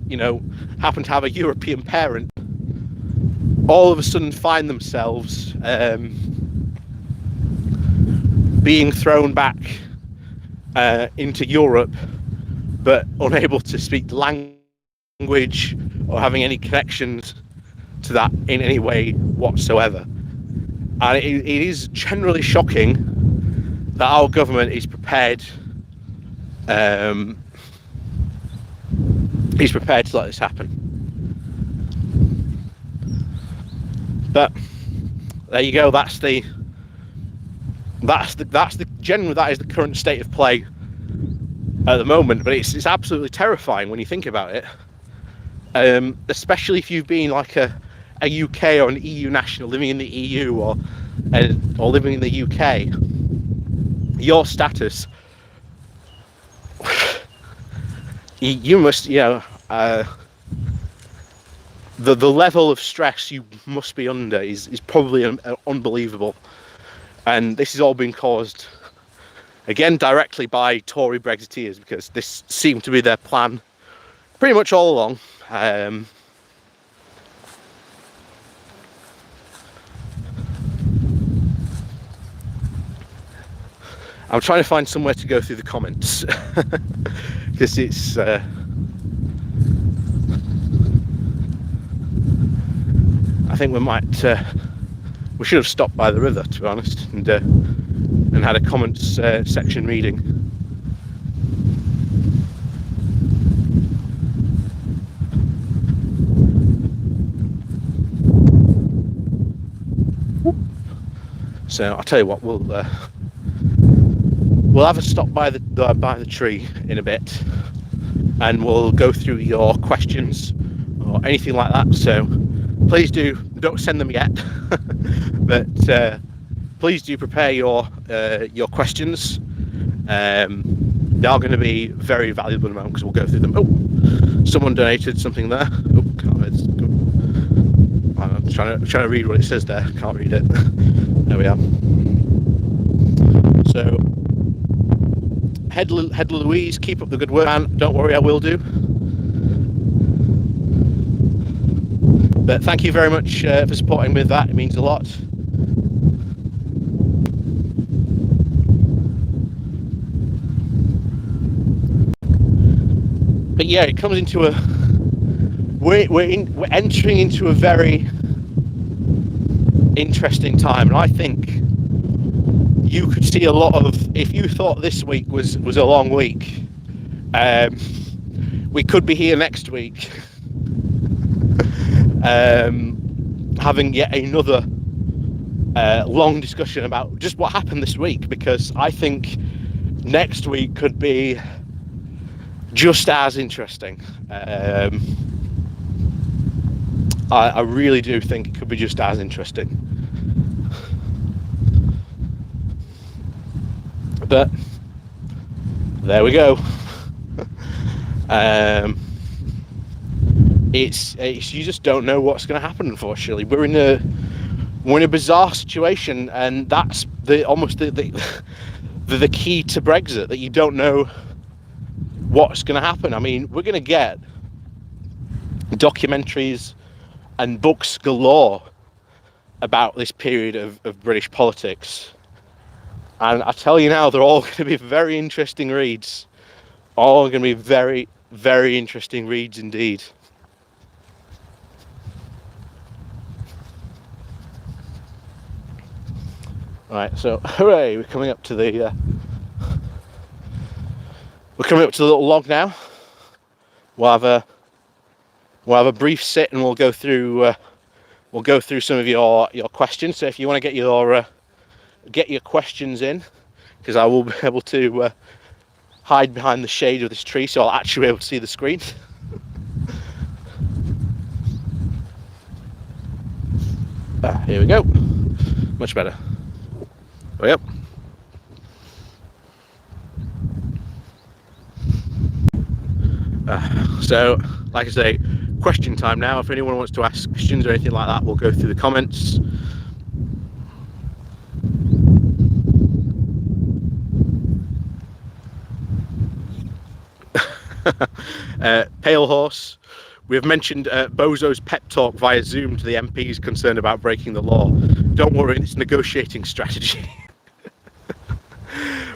you know, happen to have a European parent, all of a sudden find themselves being thrown back into Europe, but unable to speak the language or having any connections to that in any way whatsoever. And it is generally shocking that our government is prepared to let this happen. But there you go. That is the current state of play at the moment. But it's absolutely terrifying when you think about it, especially if you've been like a UK or an EU national living in the EU or living in the UK. Your status, you must, you know, the level of stress you must be under is probably unbelievable. And this has all been caused, again, directly by Tory Brexiteers, because this seemed to be their plan pretty much all along. I'm trying to find somewhere to go through the comments because it's I think we should have stopped by the river, to be honest, and had a comments section reading. So I'll tell you what, we'll have a stop by the tree in a bit, and we'll go through your questions or anything like that. So please don't send them yet, but please do prepare your questions. They are going to be very valuable amount, because we'll go through them. Oh, someone donated something there. Oh, I'm trying to read what it says there. Can't read it. There we are. So, Head Louise, keep up the good work, man. Don't worry, I will do. But thank you very much for supporting me with that. It means a lot. But yeah, it comes into we're entering into a very interesting time, and I think you could see a lot of, if you thought this week was a long week, we could be here next week having yet another long discussion about just what happened this week, because I think next week could be just as interesting. I really do think it could be just as interesting. But there we go. It's you just don't know what's going to happen. Unfortunately, we're in a bizarre situation, and that's almost the key to Brexit, that you don't know what's going to happen. I mean, we're going to get documentaries and books galore about this period of British politics, and I tell you now, they're all going to be very interesting reads. All going to be very, very interesting reads indeed. Right, so hooray! We're coming up to the little log now. We'll have a brief sit, and we'll go through some of your questions. So if you want to get your questions in, because I will be able to hide behind the shade of this tree, so I'll actually be able to see the screen. Here we go. Much better. Oh, yep. So, like I say, question time now. If anyone wants to ask questions or anything like that, we'll go through the comments. Pale Horse. We have mentioned Bozo's pep talk via Zoom to the MPs concerned about breaking the law. Don't worry, it's negotiating strategy.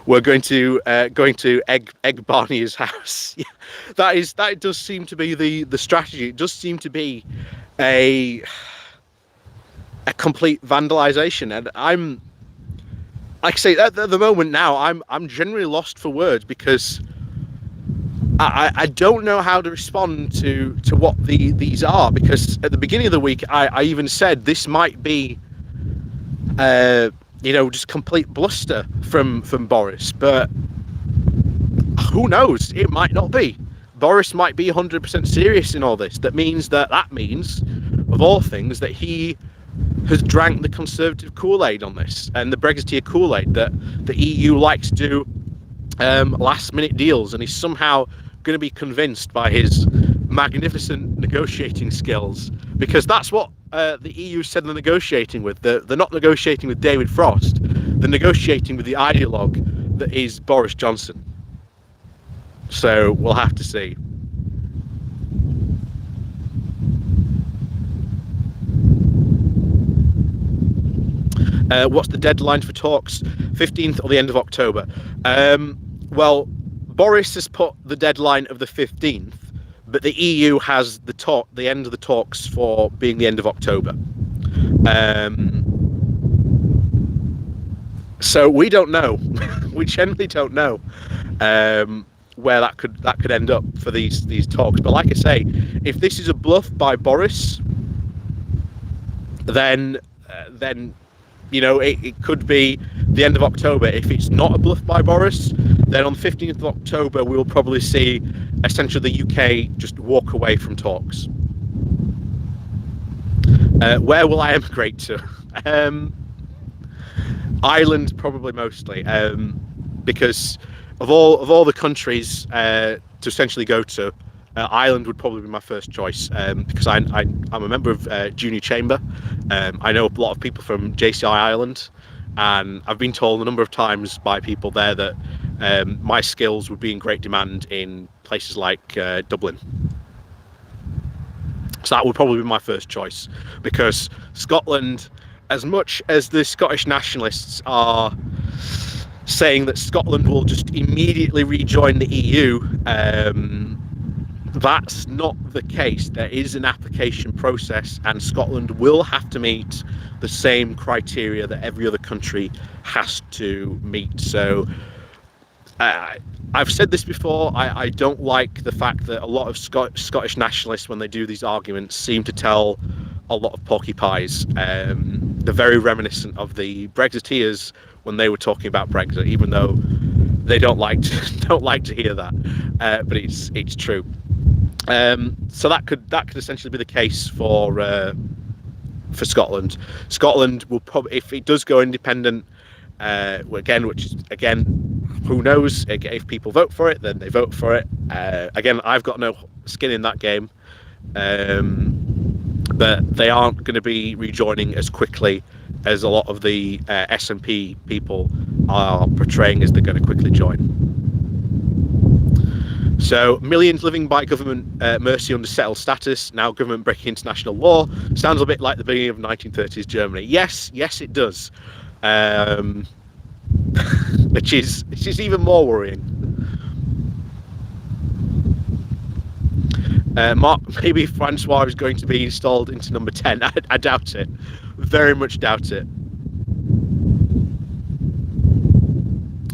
We're going to egg Barney's house. Yeah, that does seem to be the strategy. It does seem to be a complete vandalisation, and I'm, like I say, at the moment now, I'm generally lost for words, because I don't know how to respond to what these are, because at the beginning of the week I even said this might be just complete bluster from Boris, but who knows, it might not be. Boris might be 100% serious in all this. That means, of all things, that he has drank the Conservative Kool-Aid on this, and the Brexiteer Kool-Aid that the EU likes to do last minute deals, and he's somehow going to be convinced by his magnificent negotiating skills, because that's what the EU said they're negotiating with. They're not negotiating with David Frost, they're negotiating with the ideologue that is Boris Johnson. So we'll have to see. What's the deadline for talks? 15th or the end of October? Well, Boris has put the deadline of the 15th, but the EU has the end of the talks for being the end of October. So we don't know. We generally don't know where that could end up for these talks. But like I say, if this is a bluff by Boris, then it could be the end of October. If it's not a bluff by Boris, then on the 15th of October we'll probably see essentially the UK just walk away from talks. Where will I emigrate to? Ireland, probably, mostly, because of all the countries to essentially go to, Ireland would probably be my first choice, because I'm a member of Junior Chamber. I know a lot of people from JCI Ireland, and I've been told a number of times by people there that my skills would be in great demand in places like Dublin. So that would probably be my first choice, because Scotland, as much as the Scottish nationalists are saying that Scotland will just immediately rejoin the EU, that's not the case. There is an application process, and Scotland will have to meet the same criteria that every other country has to meet. So I've said this before, I don't like the fact that a lot of Scottish nationalists, when they do these arguments, seem to tell a lot of porky pies. They're very reminiscent of the Brexiteers when they were talking about Brexit, even though they don't like to hear that, but it's true. So that could essentially be the case for Scotland. Scotland will probably, if it does go independent, again, who knows? If people vote for it, then they vote for it. Again, I've got no skin in that game, but they aren't going to be rejoining as quickly as a lot of the SNP people are portraying as they're going to quickly join. So, millions living by government mercy under settled status, now government breaking international law. Sounds a bit like the beginning of 1930s Germany. Yes, it does. Which is even more worrying. Mark, maybe Francois is going to be installed into number 10. I doubt it. Very much doubt it.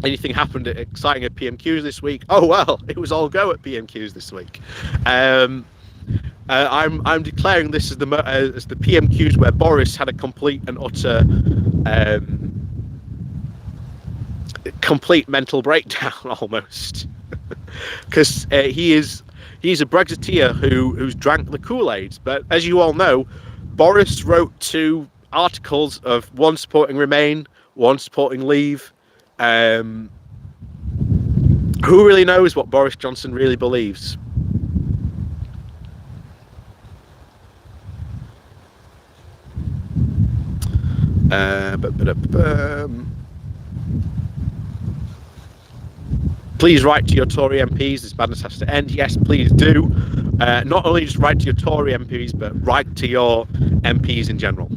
Anything happened exciting at PMQs this week? Oh well, it was all go at PMQs this week. I'm declaring this as the PMQs where Boris had a complete and utter complete mental breakdown almost, because he's a Brexiteer who's drank the Kool-Aid. But as you all know, Boris wrote 2 articles, of one supporting Remain, one supporting Leave. Who really knows what Boris Johnson really believes? Please write to your Tory MPs. This madness has to end. Yes, please do. Not only just write to your Tory MPs, but write to your MPs in general.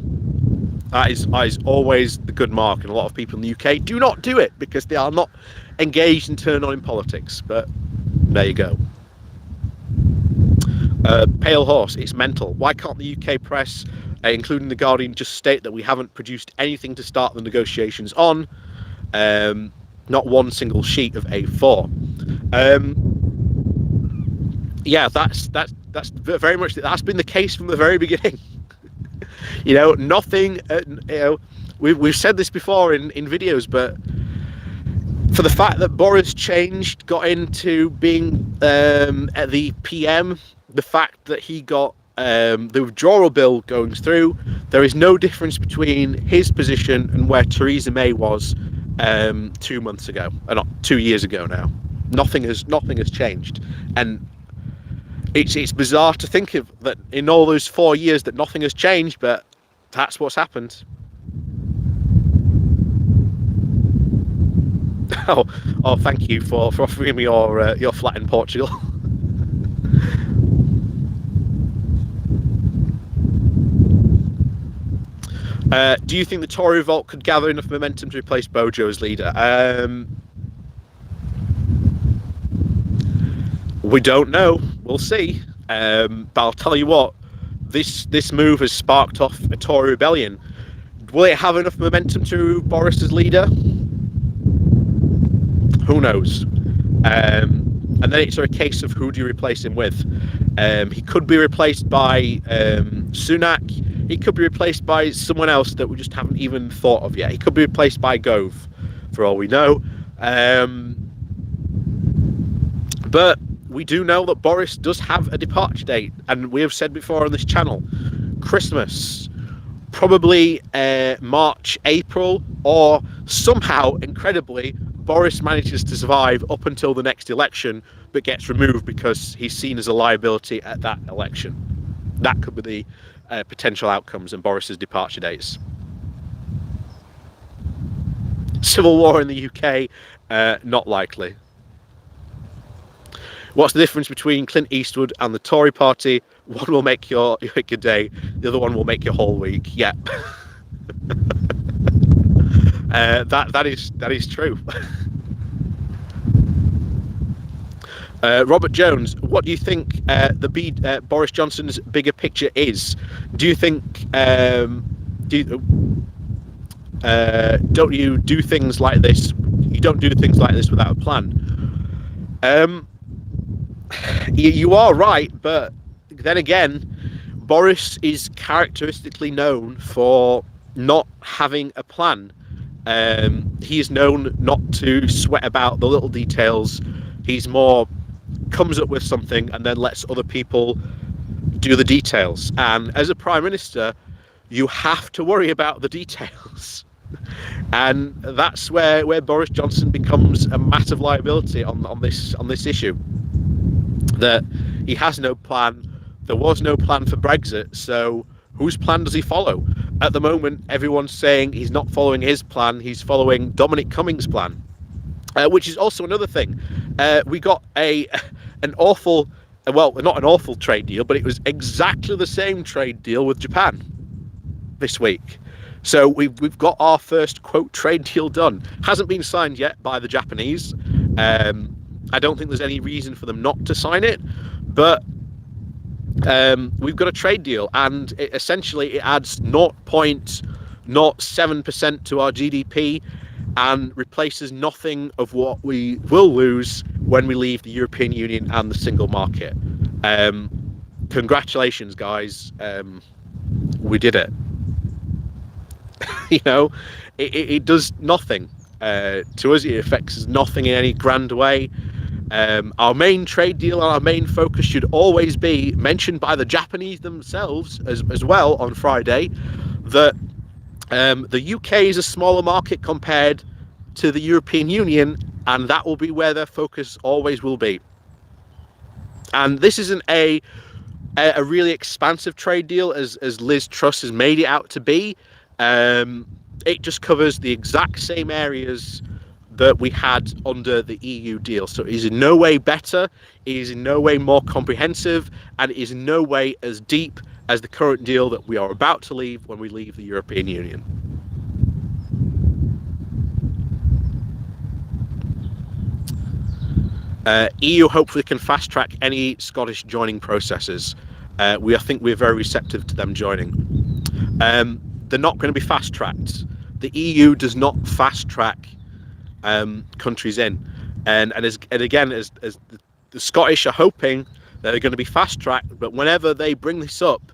That is always the good mark, and a lot of people in the UK do not do it because they are not engaged and turned on in politics. But there you go. Pale Horse, it's mental. Why can't the UK press, including The Guardian, just state that we haven't produced anything to start the negotiations on? Not one single sheet of A4. Yeah, that's very much, that's been the case from the very beginning. Nothing. We've said this before in videos, but for the fact that Boris changed, got into being at the PM, the fact that he got the withdrawal bill going through, there is no difference between his position and where Theresa May was 2 months ago, not 2 years ago now. Nothing has changed, and it's bizarre to think of that in all those 4 years that nothing has changed, but that's what's happened. Oh, thank you for offering me your flat in Portugal. Do you think the Tory revolt could gather enough momentum to replace Bojo as leader? We don't know. We'll see. But I'll tell you what, this move has sparked off a Tory rebellion. Will it have enough momentum to Boris as leader? Who knows? And then it's a case of who do you replace him with. He could be replaced by Sunak. He could be replaced by someone else that we just haven't even thought of yet. He could be replaced by Gove, for all we know. But we do know that Boris does have a departure date, and we have said before on this channel, Christmas, probably March, April, or somehow, incredibly, Boris manages to survive up until the next election, but gets removed because he's seen as a liability at that election. That could be the potential outcomes and Boris's departure dates. Civil war in the UK, not likely. What's the difference between Clint Eastwood and the Tory party? One will make your day, the other one will make your whole week. Yeah. That is true. Robert Jones, what do you think Boris Johnson's bigger picture is? Do you think don't you do things like this? You don't do things like this without a plan. You are right, but then again, Boris is characteristically known for not having a plan. He is known not to sweat about the little details. He's more comes up with something and then lets other people do the details. And as a prime minister, you have to worry about the details. And that's where Boris Johnson becomes a massive liability on this issue. That he has no plan. There was no plan for Brexit, so whose plan does he follow? At the moment, everyone's saying he's not following his plan, he's following Dominic Cummings' plan, which is also another thing. We got an awful, well, not an awful trade deal, but it was exactly the same trade deal with Japan this week. So we've got our first, quote, trade deal done. Hasn't been signed yet by the Japanese. I don't think there's any reason for them not to sign it, but we've got a trade deal, and essentially it adds 0.07% to our GDP and replaces nothing of what we will lose when we leave the European Union and the single market. Congratulations, guys. We did it. You know, it does nothing to us. It affects us nothing in any grand way. Our main trade deal and our main focus should always be, mentioned by the Japanese themselves as well on Friday, that the UK is a smaller market compared to the European Union, and that will be where their focus always will be. And this isn't a really expansive trade deal as Liz Truss has made it out to be. It just covers the exact same areas that we had under the EU deal. So it is in no way better, it is in no way more comprehensive, and it is in no way as deep as the current deal that we are about to leave when we leave the European Union. EU hopefully can fast track any Scottish joining processes. I think we're very receptive to them joining. They're not going to be fast tracked. The EU does not fast track countries in, and again, as the Scottish are hoping that they're going to be fast tracked, but whenever they bring this up,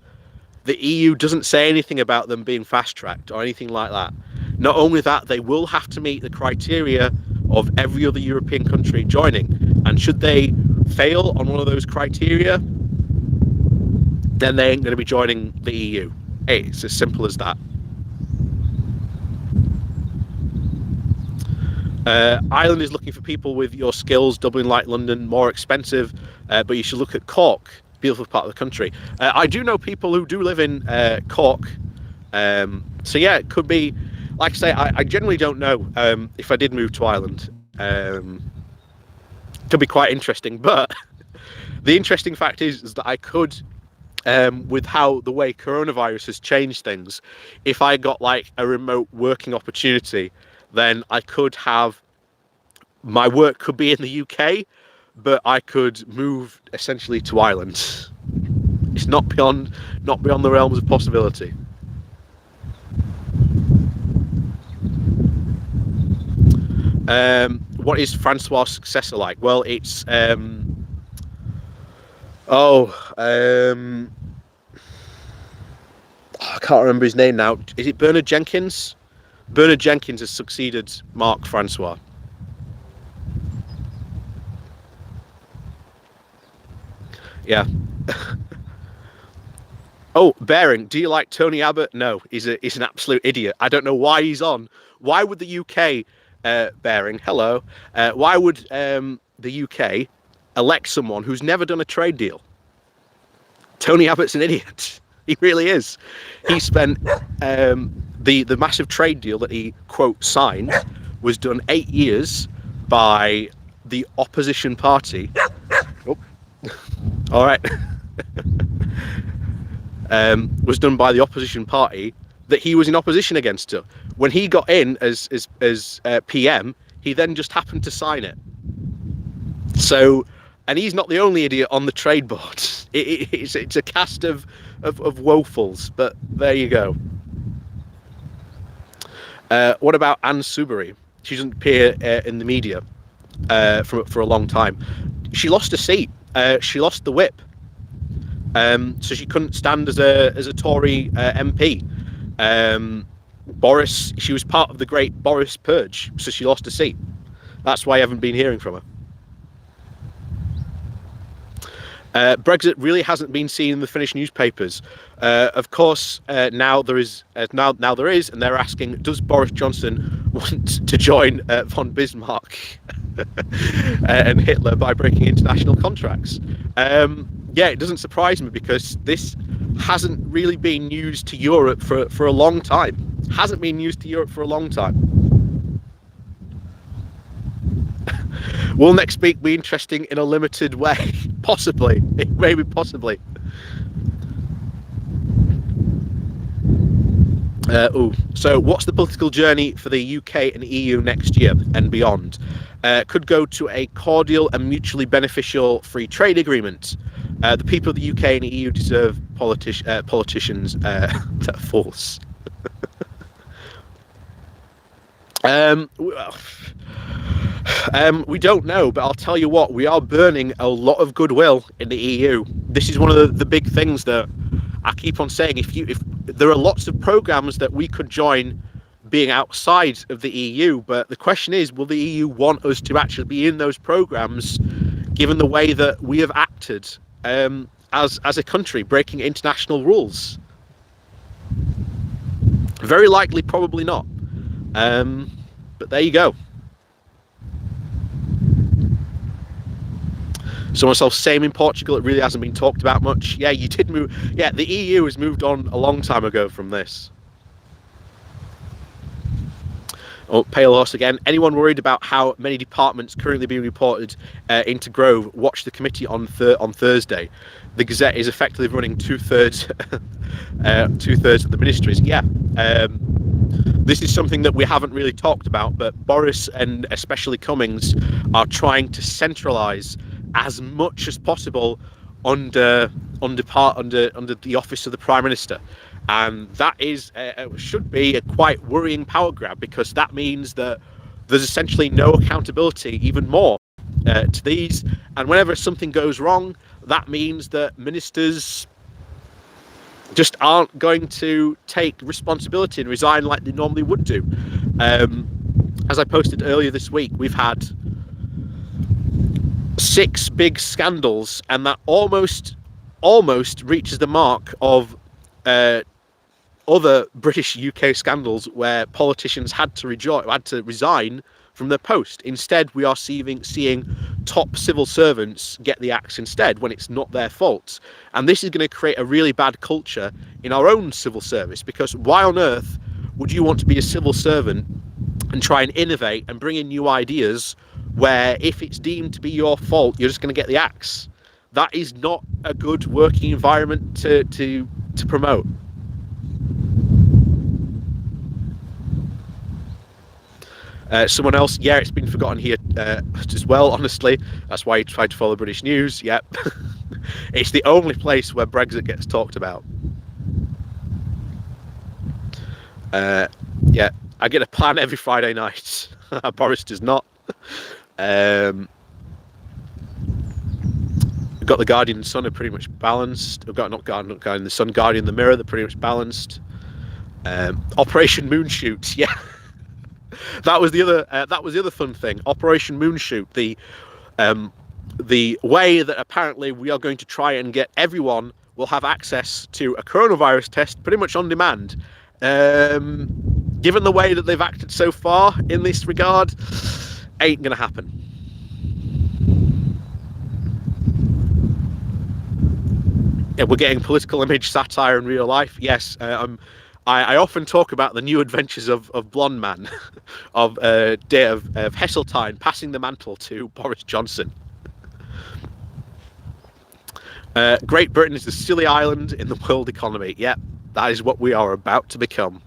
the EU doesn't say anything about them being fast tracked or anything like that. Not only that, they will have to meet the criteria of every other European country joining, and should they fail on one of those criteria, then they ain't going to be joining the EU. It's as simple as that. Ireland is looking for people with your skills. Dublin, like London, more expensive, but you should look at Cork, beautiful part of the country. I do know people who do live in Cork, so yeah, it could be. Like I say, I generally don't know if I did move to Ireland. Could be quite interesting, but the interesting fact is that I could, with how the way coronavirus has changed things, if I got like a remote working opportunity, then I could have, my work could be in the UK, but I could move essentially to Ireland. It's not beyond the realms of possibility. What is Francois' successor like? Well, it's I can't remember his name now. Is it Bernard Jenkins? Bernard Jenkins has succeeded Mark Francois. Yeah. Oh, Baring, do you like Tony Abbott? No, he's an absolute idiot. I don't know why he's on. Why would the UK, Baring, hello, why would the UK elect someone who's never done a trade deal? Tony Abbott's an idiot. He really is. He spent the massive trade deal that he, quote, signed was done 8 years by the opposition party. Oh. All right. Was done by the opposition party that he was in opposition against her. When he got in as PM, he then just happened to sign it. So, and he's not the only idiot on the trade board. It's a cast of wofuls, but there you go. What about Anne Soubry? She doesn't appear in the media for a long time. She lost a seat. She lost the whip. So she couldn't stand as a Tory MP. She was part of the great Boris purge, so she lost a seat. That's why I haven't been hearing from her. Brexit really hasn't been seen in the Finnish newspapers. Of course, now there is, and they're asking, does Boris Johnson want to join von Bismarck and Hitler by breaking international contracts? Yeah, it doesn't surprise me, because this hasn't really been news to Europe for a long time. Hasn't been news to Europe for a long time. Will next week be interesting in a limited way? Possibly. Maybe possibly. So what's the political journey for the UK and EU next year and beyond? Could go to a cordial and mutually beneficial free trade agreement. The people of the UK and EU deserve politicians that are false. We don't know, but I'll tell you what, we are burning a lot of goodwill in the EU. This is one of the big things that I keep on saying. If there are lots of programs that we could join being outside of the EU, but the question is, will the EU want us to actually be in those programs, given the way that we have acted as a country, breaking international rules? Very likely, probably not. But there you go. Someone said, same in Portugal, it really hasn't been talked about much. Yeah, you did move. Yeah, the EU has moved on a long time ago from this. Oh, Pale Horse again. Anyone worried about how many departments currently being reported into Grove? Watch the committee on Thursday. The Gazette is effectively running two-thirds of the ministries. Yeah. This is something that we haven't really talked about, but Boris and especially Cummings are trying to centralise as much as possible under the office of the Prime Minister, and that is should be a quite worrying power grab, because that means that there's essentially no accountability even more to these, and whenever something goes wrong, that means that ministers just aren't going to take responsibility and resign like they normally would do. As I posted earlier this week, we've had 6 big scandals, and that almost reaches the mark of other British UK scandals where politicians had to resign from their post. Instead, we are seeing top civil servants get the axe instead, when it's not their fault. And this is going to create a really bad culture in our own civil service, because why on earth would you want to be a civil servant and try and innovate and bring in new ideas where, if it's deemed to be your fault, you're just going to get the axe? That is not a good working environment to promote. Someone else, yeah, it's been forgotten here as well, honestly. That's why you try to follow British news. Yep. It's the only place where Brexit gets talked about. Yeah, I get a plan every Friday night. Boris does not. We've got the Guardian and Sun are pretty much balanced. We've got not Guardian, the Sun, Guardian, the Mirror, they're pretty much balanced. Operation Moonshoot, yeah. That was the other fun thing. Operation Moonshoot, the way that apparently we are going to try and get everyone will have access to a coronavirus test pretty much on demand. Given the way that they've acted so far in this regard, ain't gonna happen. Yeah, we're getting political image satire in real life. Yes, I often talk about the new adventures of Blonde Man, of Heseltine passing the mantle to Boris Johnson. Great Britain is the silly island in the world economy. Yep, that is what we are about to become.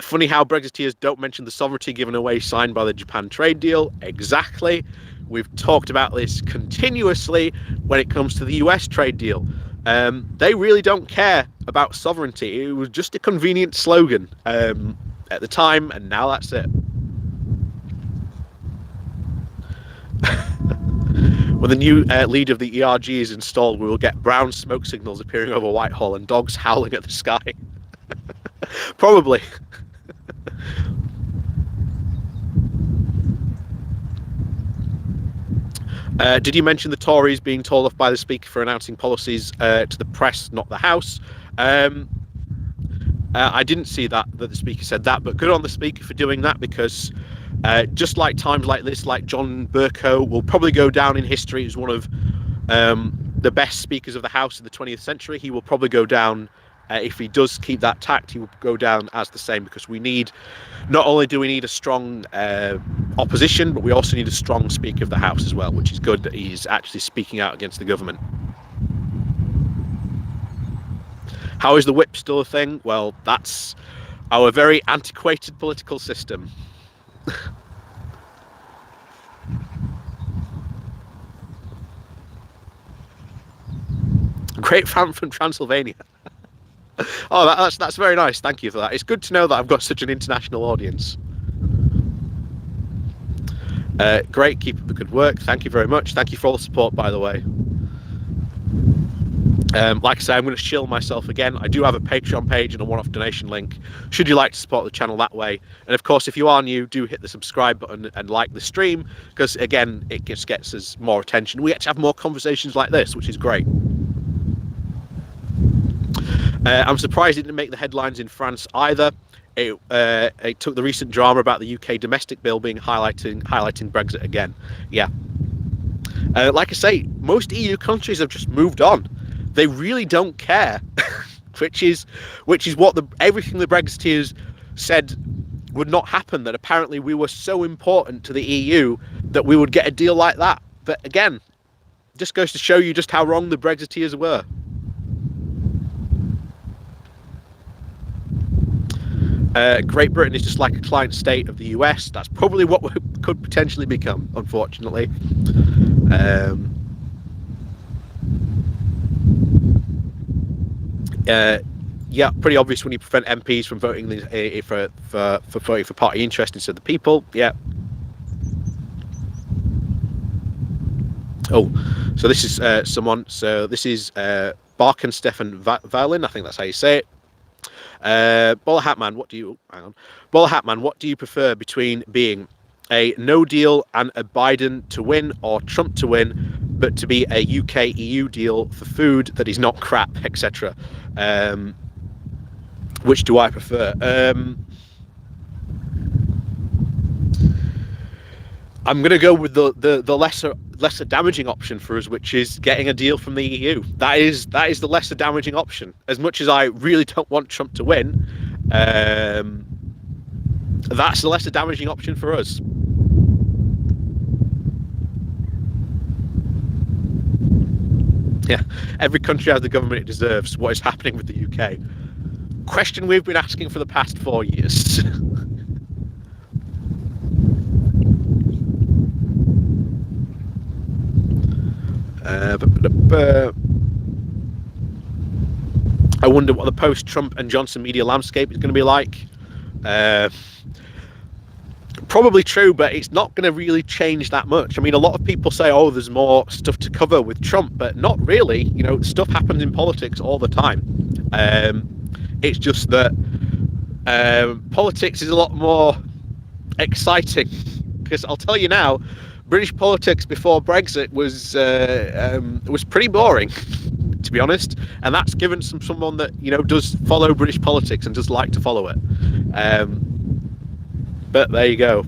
Funny how Brexiteers don't mention the sovereignty given away signed by the Japan trade deal. Exactly. We've talked about this continuously when it comes to the US trade deal. They really don't care about sovereignty. It was just a convenient slogan at the time, and now that's it. When the new leader of the ERG is installed, we will get brown smoke signals appearing over Whitehall and dogs howling at the sky. Probably. Did you mention the Tories being told off by the Speaker for announcing policies to the press, not the House? Um, I didn't see that the Speaker said that, but good on the Speaker for doing that, because just like times like this, like John Bercow will probably go down in history as one of the best Speakers of the House in the 20th century. He will probably go down, if he does keep that tact, he will go down as the same, because we need, not only do we need a strong opposition, but we also need a strong Speaker of the House as well, which is good that he's actually speaking out against the government. How is the whip still a thing? Well, that's our very antiquated political system. Great fan from Transylvania. Oh, that's very nice. Thank you for that. It's good to know that I've got such an international audience. Great, keep up the good work. Thank you very much. Thank you for all the support, by the way. Like I say, I'm going to shill myself again. I do have a Patreon page and a one-off donation link, should you like to support the channel that way. And of course, if you are new, do hit the subscribe button and like the stream, because again, it just gets us more attention. We actually have more conversations like this, which is great. I'm surprised it didn't make the headlines in France either. It took the recent drama about the UK domestic bill being highlighting Brexit again. Yeah. Like I say, most EU countries have just moved on. They really don't care, which is what everything the Brexiteers said would not happen. That apparently we were so important to the EU that we would get a deal like that. But again, just goes to show you just how wrong the Brexiteers were. Great Britain is just like a client state of the US. That's probably what we could potentially become, unfortunately. Yeah, pretty obvious when you prevent MPs from voting for voting for party interest instead of the people. Yeah. Oh, so this is someone. So this is Bark and Stefan Valin. I think that's how you say it. Bowler Hatman, what do you Bowler Hatman, what do you prefer between being a no deal and a Biden to win, or Trump to win but to be a UK EU deal for food that is not crap, etc.? Which do I prefer? I'm going to go with the lesser damaging option for us, which is getting a deal from the EU. That is the lesser damaging option. As much as I really don't want Trump to win, that's the lesser damaging option for us. Yeah, every country has the government it deserves. What is happening with the UK? Question we've been asking for the past 4 years. I wonder what the post-Trump and Johnson media landscape is going to be like. Probably true, but it's not going to really change that much. I mean, a lot of people say, oh, there's more stuff to cover with Trump, but not really. You know, stuff happens in politics all the time. It's just that politics is a lot more exciting, because I'll tell you now, British politics before Brexit was pretty boring, to be honest, and that's given someone that, you know, does follow British politics and does like to follow it. But there you go.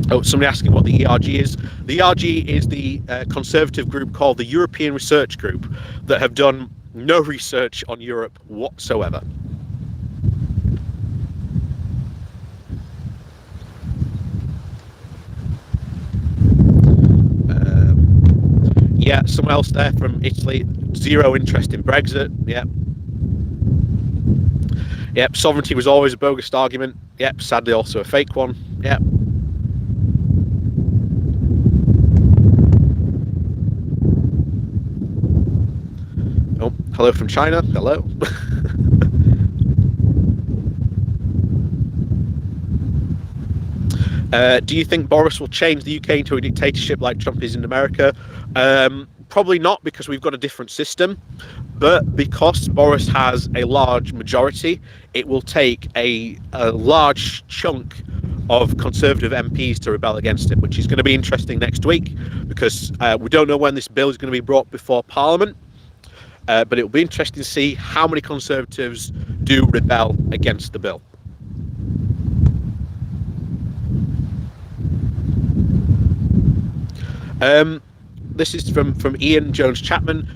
Oh, somebody asking what the ERG is. The ERG is the conservative group called the European Research Group that have done no research on Europe whatsoever. Yeah, someone else there from Italy, zero interest in Brexit. Yep. Yep, sovereignty was always a bogus argument. Yep, sadly also a fake one. Yep. Oh, hello from China. Hello. Do you think Boris will change the UK into a dictatorship like Trump is in America? Probably not, because we've got a different system. But because Boris has a large majority, it will take a large chunk of Conservative MPs to rebel against it, which is going to be interesting next week, because we don't know when this bill is going to be brought before Parliament, but it will be interesting to see how many Conservatives do rebel against the bill. This is from Ian Jones Chapman.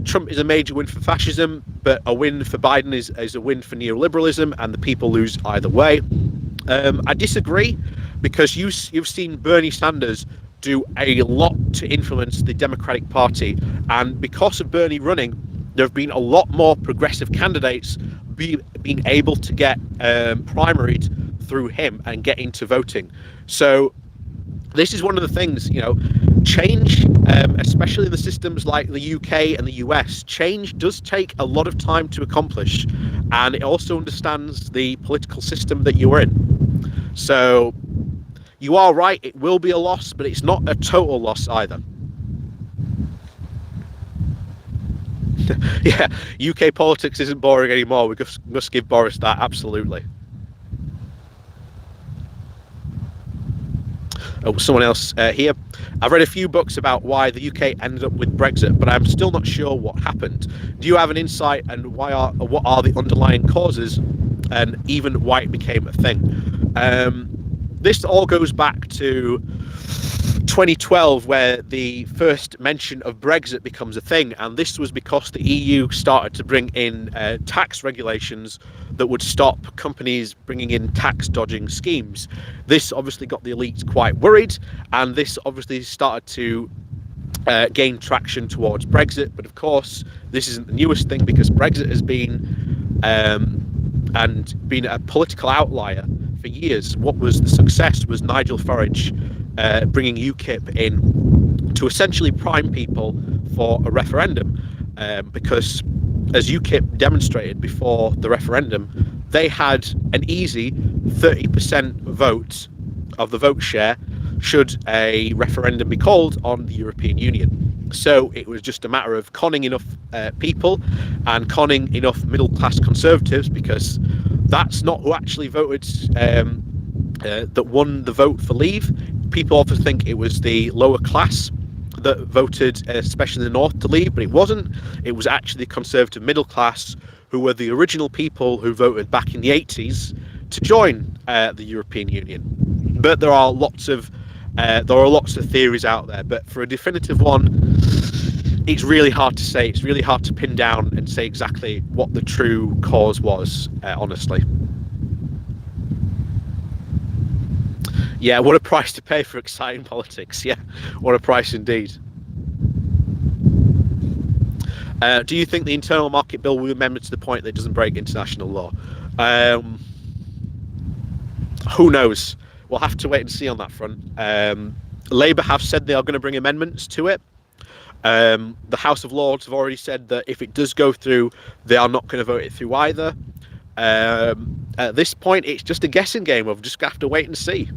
Trump is a major win for fascism, but a win for Biden is a win for neoliberalism, and the people lose either way. I disagree, because you've seen Bernie Sanders do a lot to influence the Democratic Party, and because of Bernie running, there have been a lot more progressive candidates being able to get primaried through him and get into voting. So this is one of the things, change, especially in the systems like the UK and the US, change does take a lot of time to accomplish, and it also understands the political system that you're in. So you are right, it will be a loss, but it's not a total loss either. Yeah, UK politics isn't boring anymore. We must give Boris that, absolutely. Oh, someone else here. I've read a few books about why the UK ended up with Brexit, but I'm still not sure what happened. Do you have an insight, and what are the underlying causes, and even why it became a thing? This all goes back to 2012, where the first mention of Brexit becomes a thing, and this was because the EU started to bring in tax regulations that would stop companies bringing in tax dodging schemes. This obviously got the elites quite worried, and this obviously started to gain traction towards Brexit. But of course, this isn't the newest thing, because Brexit has been a political outlier for years. What was the success was Nigel Farage bringing UKIP in to essentially prime people for a referendum, because as UKIP demonstrated before the referendum, they had an easy 30% vote of the vote share should a referendum be called on the European Union. So it was just a matter of conning enough people and conning enough middle-class Conservatives, because that's not who actually voted, that won the vote for leave. People often think it was the lower class that voted, especially in the north, to leave, but it wasn't. It was actually the Conservative middle class, who were the original people who voted back in the 80s to join the European Union. But there are lots of theories out there, but for a definitive one, it's really hard to say. It's really hard to pin down and say exactly what the true cause was, honestly. Yeah, what a price to pay for exciting politics. Yeah, what a price indeed. Do you think the internal market bill will be amended to the point that it doesn't break international law? Who knows? We'll have to wait and see on that front. Labour have said they are going to bring amendments to it. The House of Lords have already said that if it does go through, they are not going to vote it through either. At this point, it's just a guessing game. We'll just have to wait and see.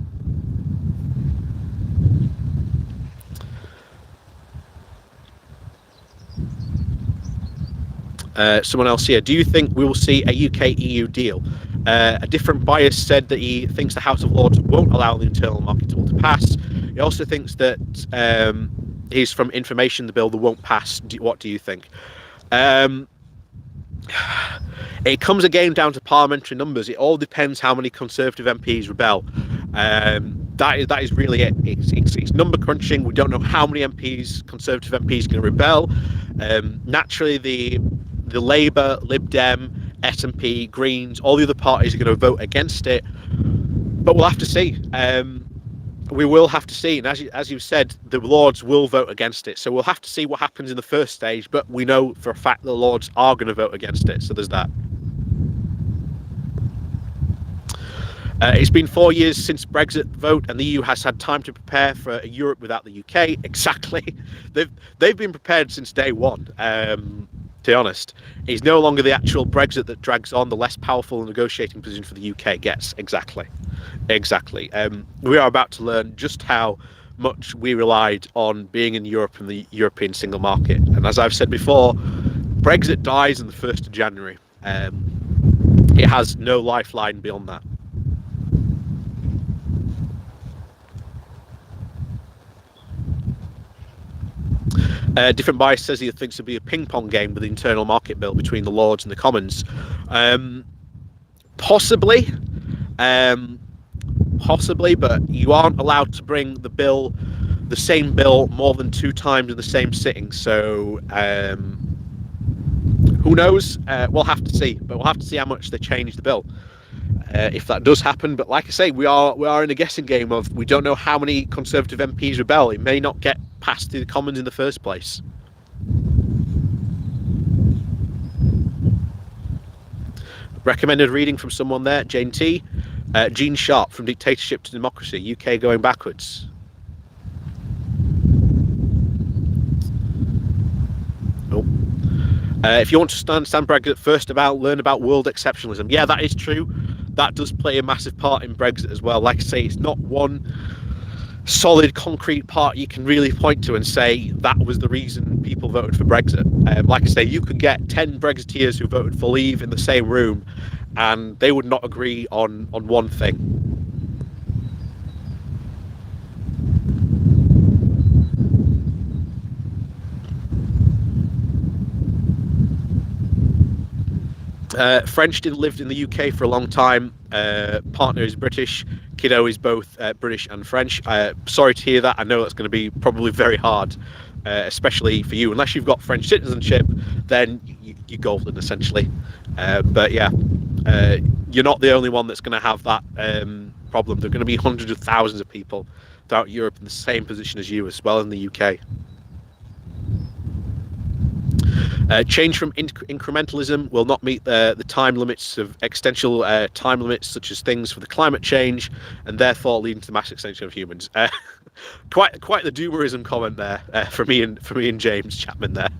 Someone else here. Do you think we will see a UK-EU deal? A different bias said that he thinks the House of Lords won't allow the internal market bill to pass. He also thinks that he's from information the bill that won't pass. What do you think? It comes again down to parliamentary numbers. It all depends how many Conservative MPs rebel. That is really it. It's number crunching. We don't know how many Conservative MPs are going to rebel. Naturally, the Labour, Lib Dem, SNP, Greens, all the other parties are going to vote against it. But we'll have to see. We will have to see. And as you said, the Lords will vote against it. So we'll have to see what happens in the first stage. But we know for a fact the Lords are going to vote against it. So there's that. It's been 4 years since Brexit vote, and the EU has had time to prepare for a Europe without the UK. Exactly. They've been prepared since day one. To be honest, it's no longer the actual Brexit that drags on, the less powerful negotiating position for the UK gets. Exactly. We are about to learn just how much we relied on being in Europe and the European single market. And as I've said before, Brexit dies on the 1st of January. It has no lifeline beyond that. Different Bias says he thinks it'll be a ping-pong game with the internal market bill between the Lords and the Commons. Possibly, but you aren't allowed to bring the same bill, more than 2 times in the same sitting. So who knows? We'll have to see. But we'll have to see how much they change the bill. If that does happen. But like I say, we are in a guessing game of, we don't know how many Conservative MPs rebel. It may not get passed through the Commons in the first place. Recommended reading from someone there, Jane T. Gene Sharp, From Dictatorship to Democracy, UK Going Backwards. Oh. If you want to understand Brexit, first learn about world exceptionalism. Yeah, that is true. That does play a massive part in Brexit as well. Like I say, it's not one solid, concrete part you can really point to and say that was the reason people voted for Brexit. Like I say, you could get 10 Brexiteers who voted for Leave in the same room, and they would not agree on one thing. French didn't live in the UK for a long time. Partner is British. Kiddo is both British and French. Sorry to hear that. I know that's going to be probably very hard, especially for you. Unless you've got French citizenship, then you're golden, essentially. But yeah, you're not the only one that's going to have that problem. There are going to be hundreds of thousands of people throughout Europe in the same position as you, as well in the UK. Change from incrementalism will not meet the time limits of existential time limits, such as things for the climate change, and therefore leading to the mass extinction of humans. Quite the doomerism comment there for me and James Chapman there.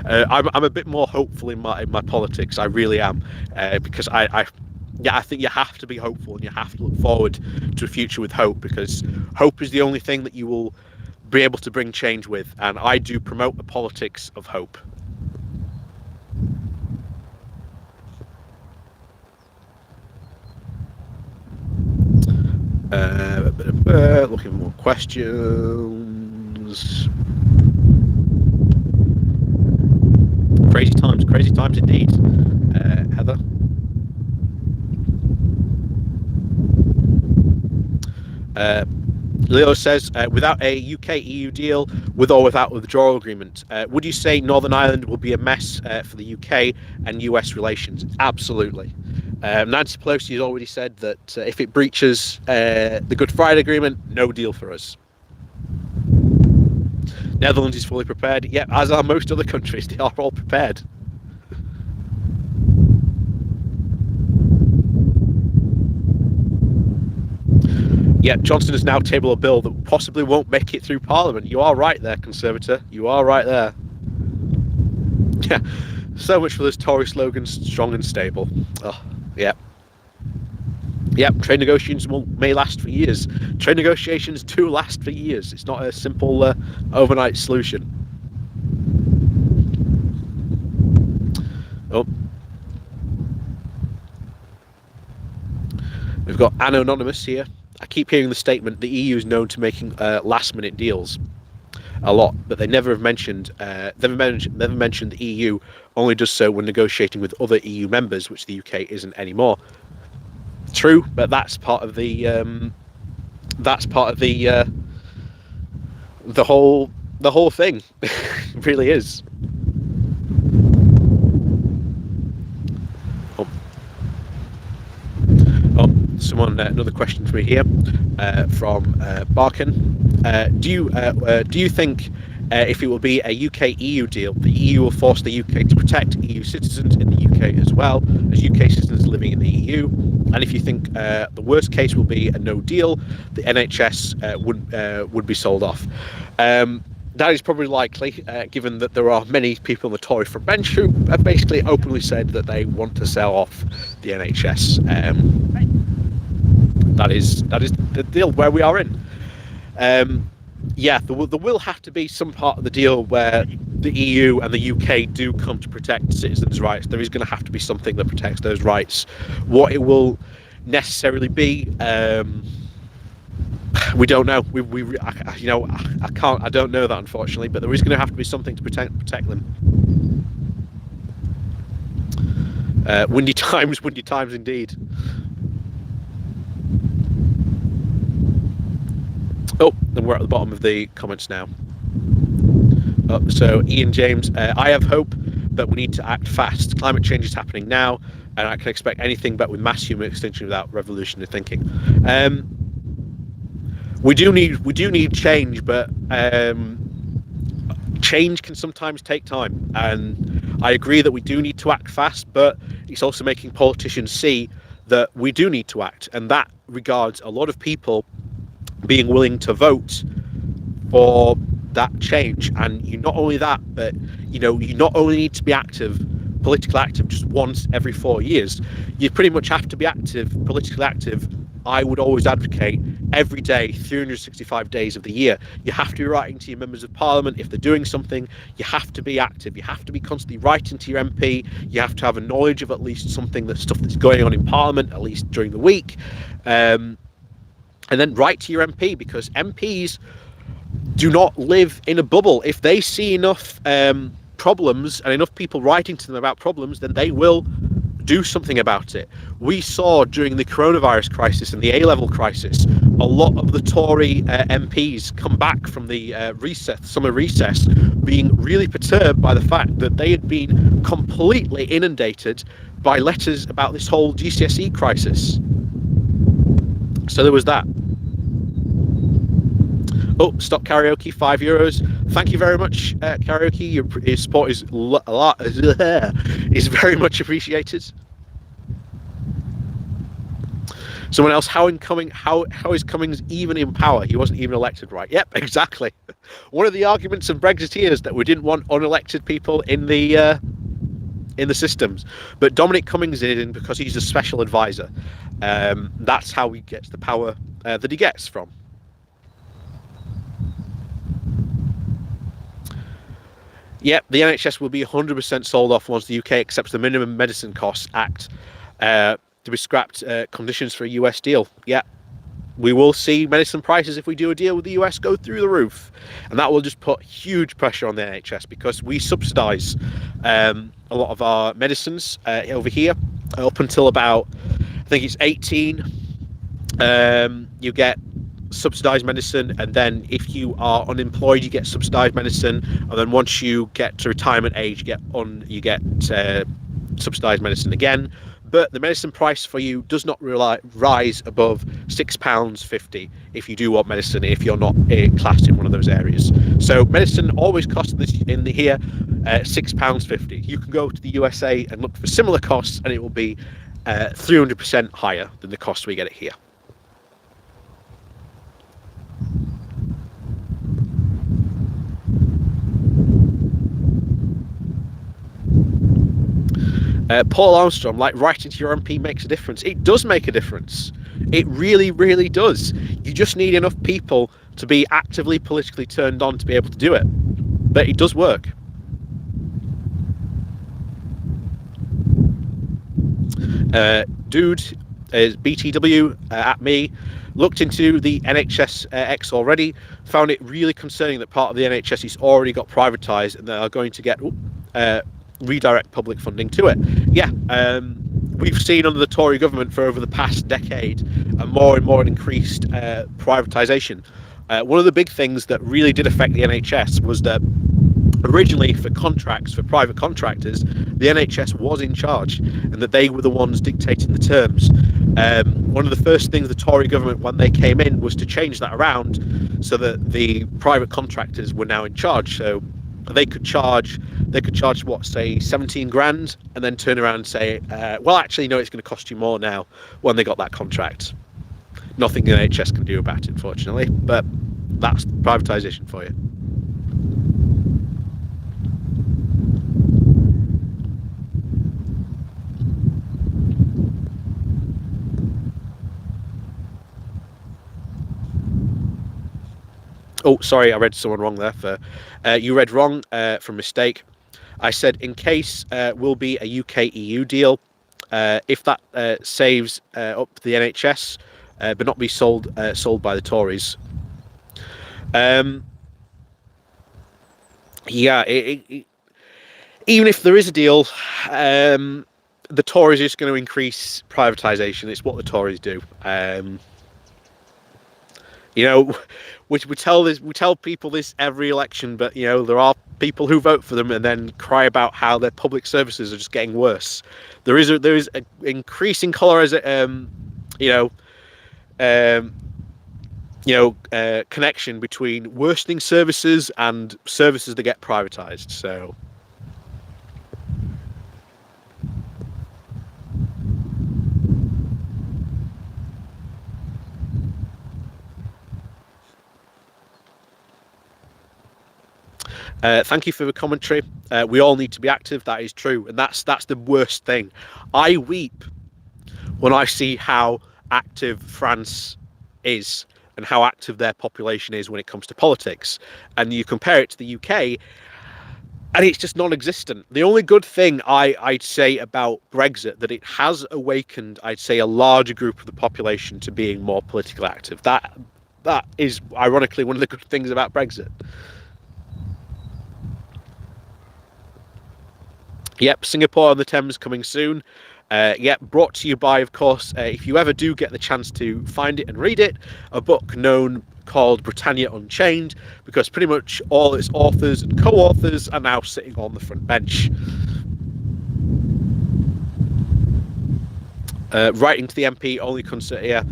I'm a bit more hopeful in my politics. I really am, because I think you have to be hopeful and you have to look forward to a future with hope, because hope is the only thing that you will be able to bring change with, and I do promote a politics of hope. Looking for more questions. Crazy times indeed. Heather. Leo says, without a UK-EU deal, with or without a withdrawal agreement, would you say Northern Ireland will be a mess for the UK and US relations? Absolutely. Nancy Pelosi has already said that if it breaches the Good Friday Agreement, no deal for us. Netherlands is fully prepared. Yeah, as are most other countries. They are all prepared. Yeah, Johnson has now tabled a bill that possibly won't make it through Parliament. You are right there, Conservator. You are right there. Yeah, so much for those Tory slogans, strong and stable. Oh, yeah. Yeah, trade negotiations may last for years. Trade negotiations do last for years. It's not a simple overnight solution. Oh. We've got Anonymous here. I keep hearing the statement the EU is known to making last-minute deals a lot, but they never have mentioned never mentioned the EU only does so when negotiating with other EU members, which the UK isn't anymore. True, but that's part of the whole thing. It really is. Someone another question for me here from Barkin. Do you think if it will be a UK-EU deal, the EU will force the UK to protect EU citizens in the UK as well as UK citizens living in the EU? And if you think the worst case will be a no deal, the NHS would be sold off? That is probably likely, given that there are many people on the Tory front bench who have basically openly said that they want to sell off the NHS. That is the deal where we are in. Yeah, there will have to be some part of the deal where the EU and the UK do come to protect citizens' rights. There is going to have to be something that protects those rights. What it will necessarily be, We don't know. I can't. I don't know that, unfortunately. But there is going to have to be something to protect them. Windy times indeed. Oh, and we're at the bottom of the comments now. So Ian James, I have hope, but we need to act fast. Climate change is happening now, and I can expect anything but with mass human extinction without revolutionary thinking. We do need change, but change can sometimes take time, and I agree that we do need to act fast, but it's also making politicians see that we do need to act, and that regards a lot of people being willing to vote for that change. And you not only that, but you not only need to be politically active just once every 4 years. You pretty much have to be politically active. I would always advocate every day, 365 days of the year. You have to be writing to your members of parliament if they're doing something. You have to be active. You have to be constantly writing to your MP. You have to have a knowledge of at least stuff that's going on in parliament, at least during the week. And then write to your MP, because MPs do not live in a bubble. If they see enough problems and enough people writing to them about problems, then they will do something about it. We saw during the coronavirus crisis and the A-level crisis, a lot of the Tory MPs come back from the summer recess being really perturbed by the fact that they had been completely inundated by letters about this whole GCSE crisis. So there was that. Oh, stop karaoke, €5. Thank you very much, karaoke. Your support is very much appreciated. Someone else, how is Cummings even in power? He wasn't even elected, right? Yep, exactly. One of the arguments of Brexiteers that we didn't want unelected people in the systems, but Dominic Cummings is in because he's a special advisor. That's how he gets the power that he gets from. Yep, the NHS will be 100% sold off once the UK accepts the Minimum Medicine Costs Act to be scrapped conditions for a US deal. Yeah, we will see medicine prices, if we do a deal with the US, go through the roof. And that will just put huge pressure on the NHS, because we subsidise a lot of our medicines over here up until about, I think it's 18. You get subsidised medicine, and then if you are unemployed you get subsidised medicine, and then once you get to retirement age you get subsidised medicine again. But the medicine price for you does not rise above £6.50 if you do want medicine, if you're not classed in one of those areas. So medicine always costs in here £6.50. You can go to the USA and look for similar costs, and it will be 300% higher than the cost we get it here. Paul Armstrong, like, writing to your MP makes a difference. It does make a difference. It really, really does. You just need enough people to be actively politically turned on to be able to do it. But it does work. Dude is BTW at me. Looked into the NHS X already. Found it really concerning that part of the NHS has already got privatised, and they are going to get redirect public funding to it. Yeah, we've seen under the Tory government for over the past decade a more and more increased privatisation. One of the big things that really did affect the NHS was that originally, for private contractors, the NHS was in charge, and that they were the ones dictating the terms. One of the first things the Tory government, when they came in, was to change that around so that the private contractors were now in charge. So they could charge what, say 17 grand, and then turn around and say, well, actually, no, it's going to cost you more now, when they got that contract. Nothing the NHS can do about it, unfortunately, but that's privatisation for you. Oh, sorry, I read someone wrong there. You read wrong from mistake. I said in case will be a UK-EU deal. If that saves up the NHS, but not be sold by the Tories. Yeah, even if there is a deal, the Tories are just going to increase privatisation. It's what the Tories do. You know, we tell people this every election, but you know there are people who vote for them and then cry about how their public services are just getting worse. There is an increasing you know, connection between worsening services and services that get privatised. So. Thank you for the commentary. We all need to be active. That is true, and that's the worst thing. I weep when I see how active France is and how active their population is when it comes to politics, and you compare it to the UK, and it's just non-existent. The only good thing I'd say about Brexit that it has awakened, I'd say, a larger group of the population to being more politically active. That is ironically one of the good things about Brexit. Yep, Singapore on the Thames coming soon. Yep, brought to you by, of course, if you ever do get the chance to find it and read it, a book known called Britannia Unchained, because pretty much all its authors and co-authors are now sitting on the front bench. Writing to the MP only consider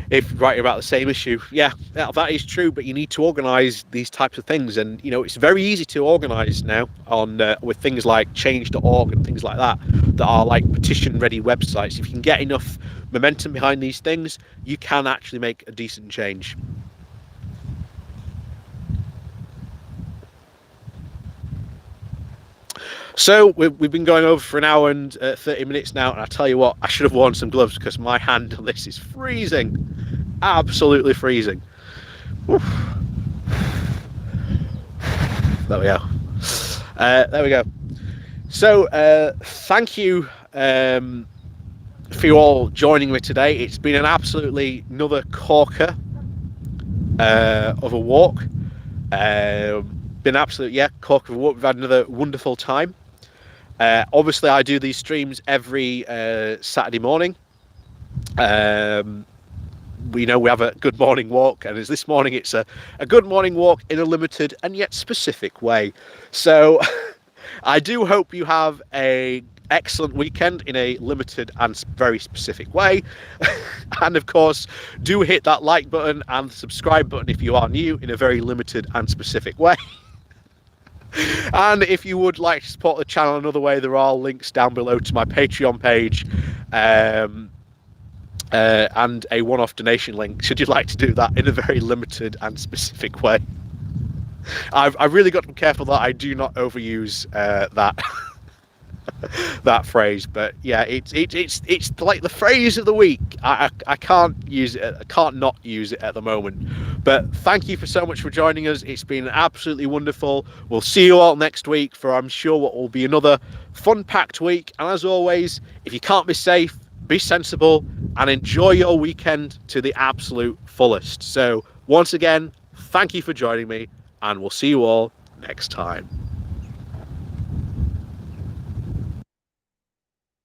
if writing about the same issue. Yeah, that is true, but you need to organise these types of things, and you know it's very easy to organise now on with things like change.org and things like that are like petition ready websites. If you can get enough momentum behind these things, you can actually make a decent change. So we've been going over for an hour and 30 minutes now, and I tell you what, I should have worn some gloves because my hand on this is freezing, absolutely freezing. Oof. There we go. There we go. So thank you for you all joining me today. It's been an absolutely another corker of a walk. Been absolute corker of a walk. We've had another wonderful time. Obviously, I do these streams every Saturday morning. We have a good morning walk, and as this morning, it's a good morning walk in a limited and yet specific way. So, I do hope you have a excellent weekend in a limited and very specific way. And of course, do hit that like button and subscribe button if you are new in a very limited and specific way. And if you would like to support the channel another way, there are links down below to my Patreon page and a one-off donation link should you like to do that in a very limited and specific way. I've really got to be careful that I do not overuse that that phrase, but yeah, it's like the phrase of the week. I can't use it. I can't not use it at the moment. But thank you for so much for joining us. It's been absolutely wonderful. We'll see you all next week for, I'm sure, what will be another fun-packed week. And as always, if you can't be safe, be sensible and enjoy your weekend to the absolute fullest. So once again, thank you for joining me, and we'll see you all next time.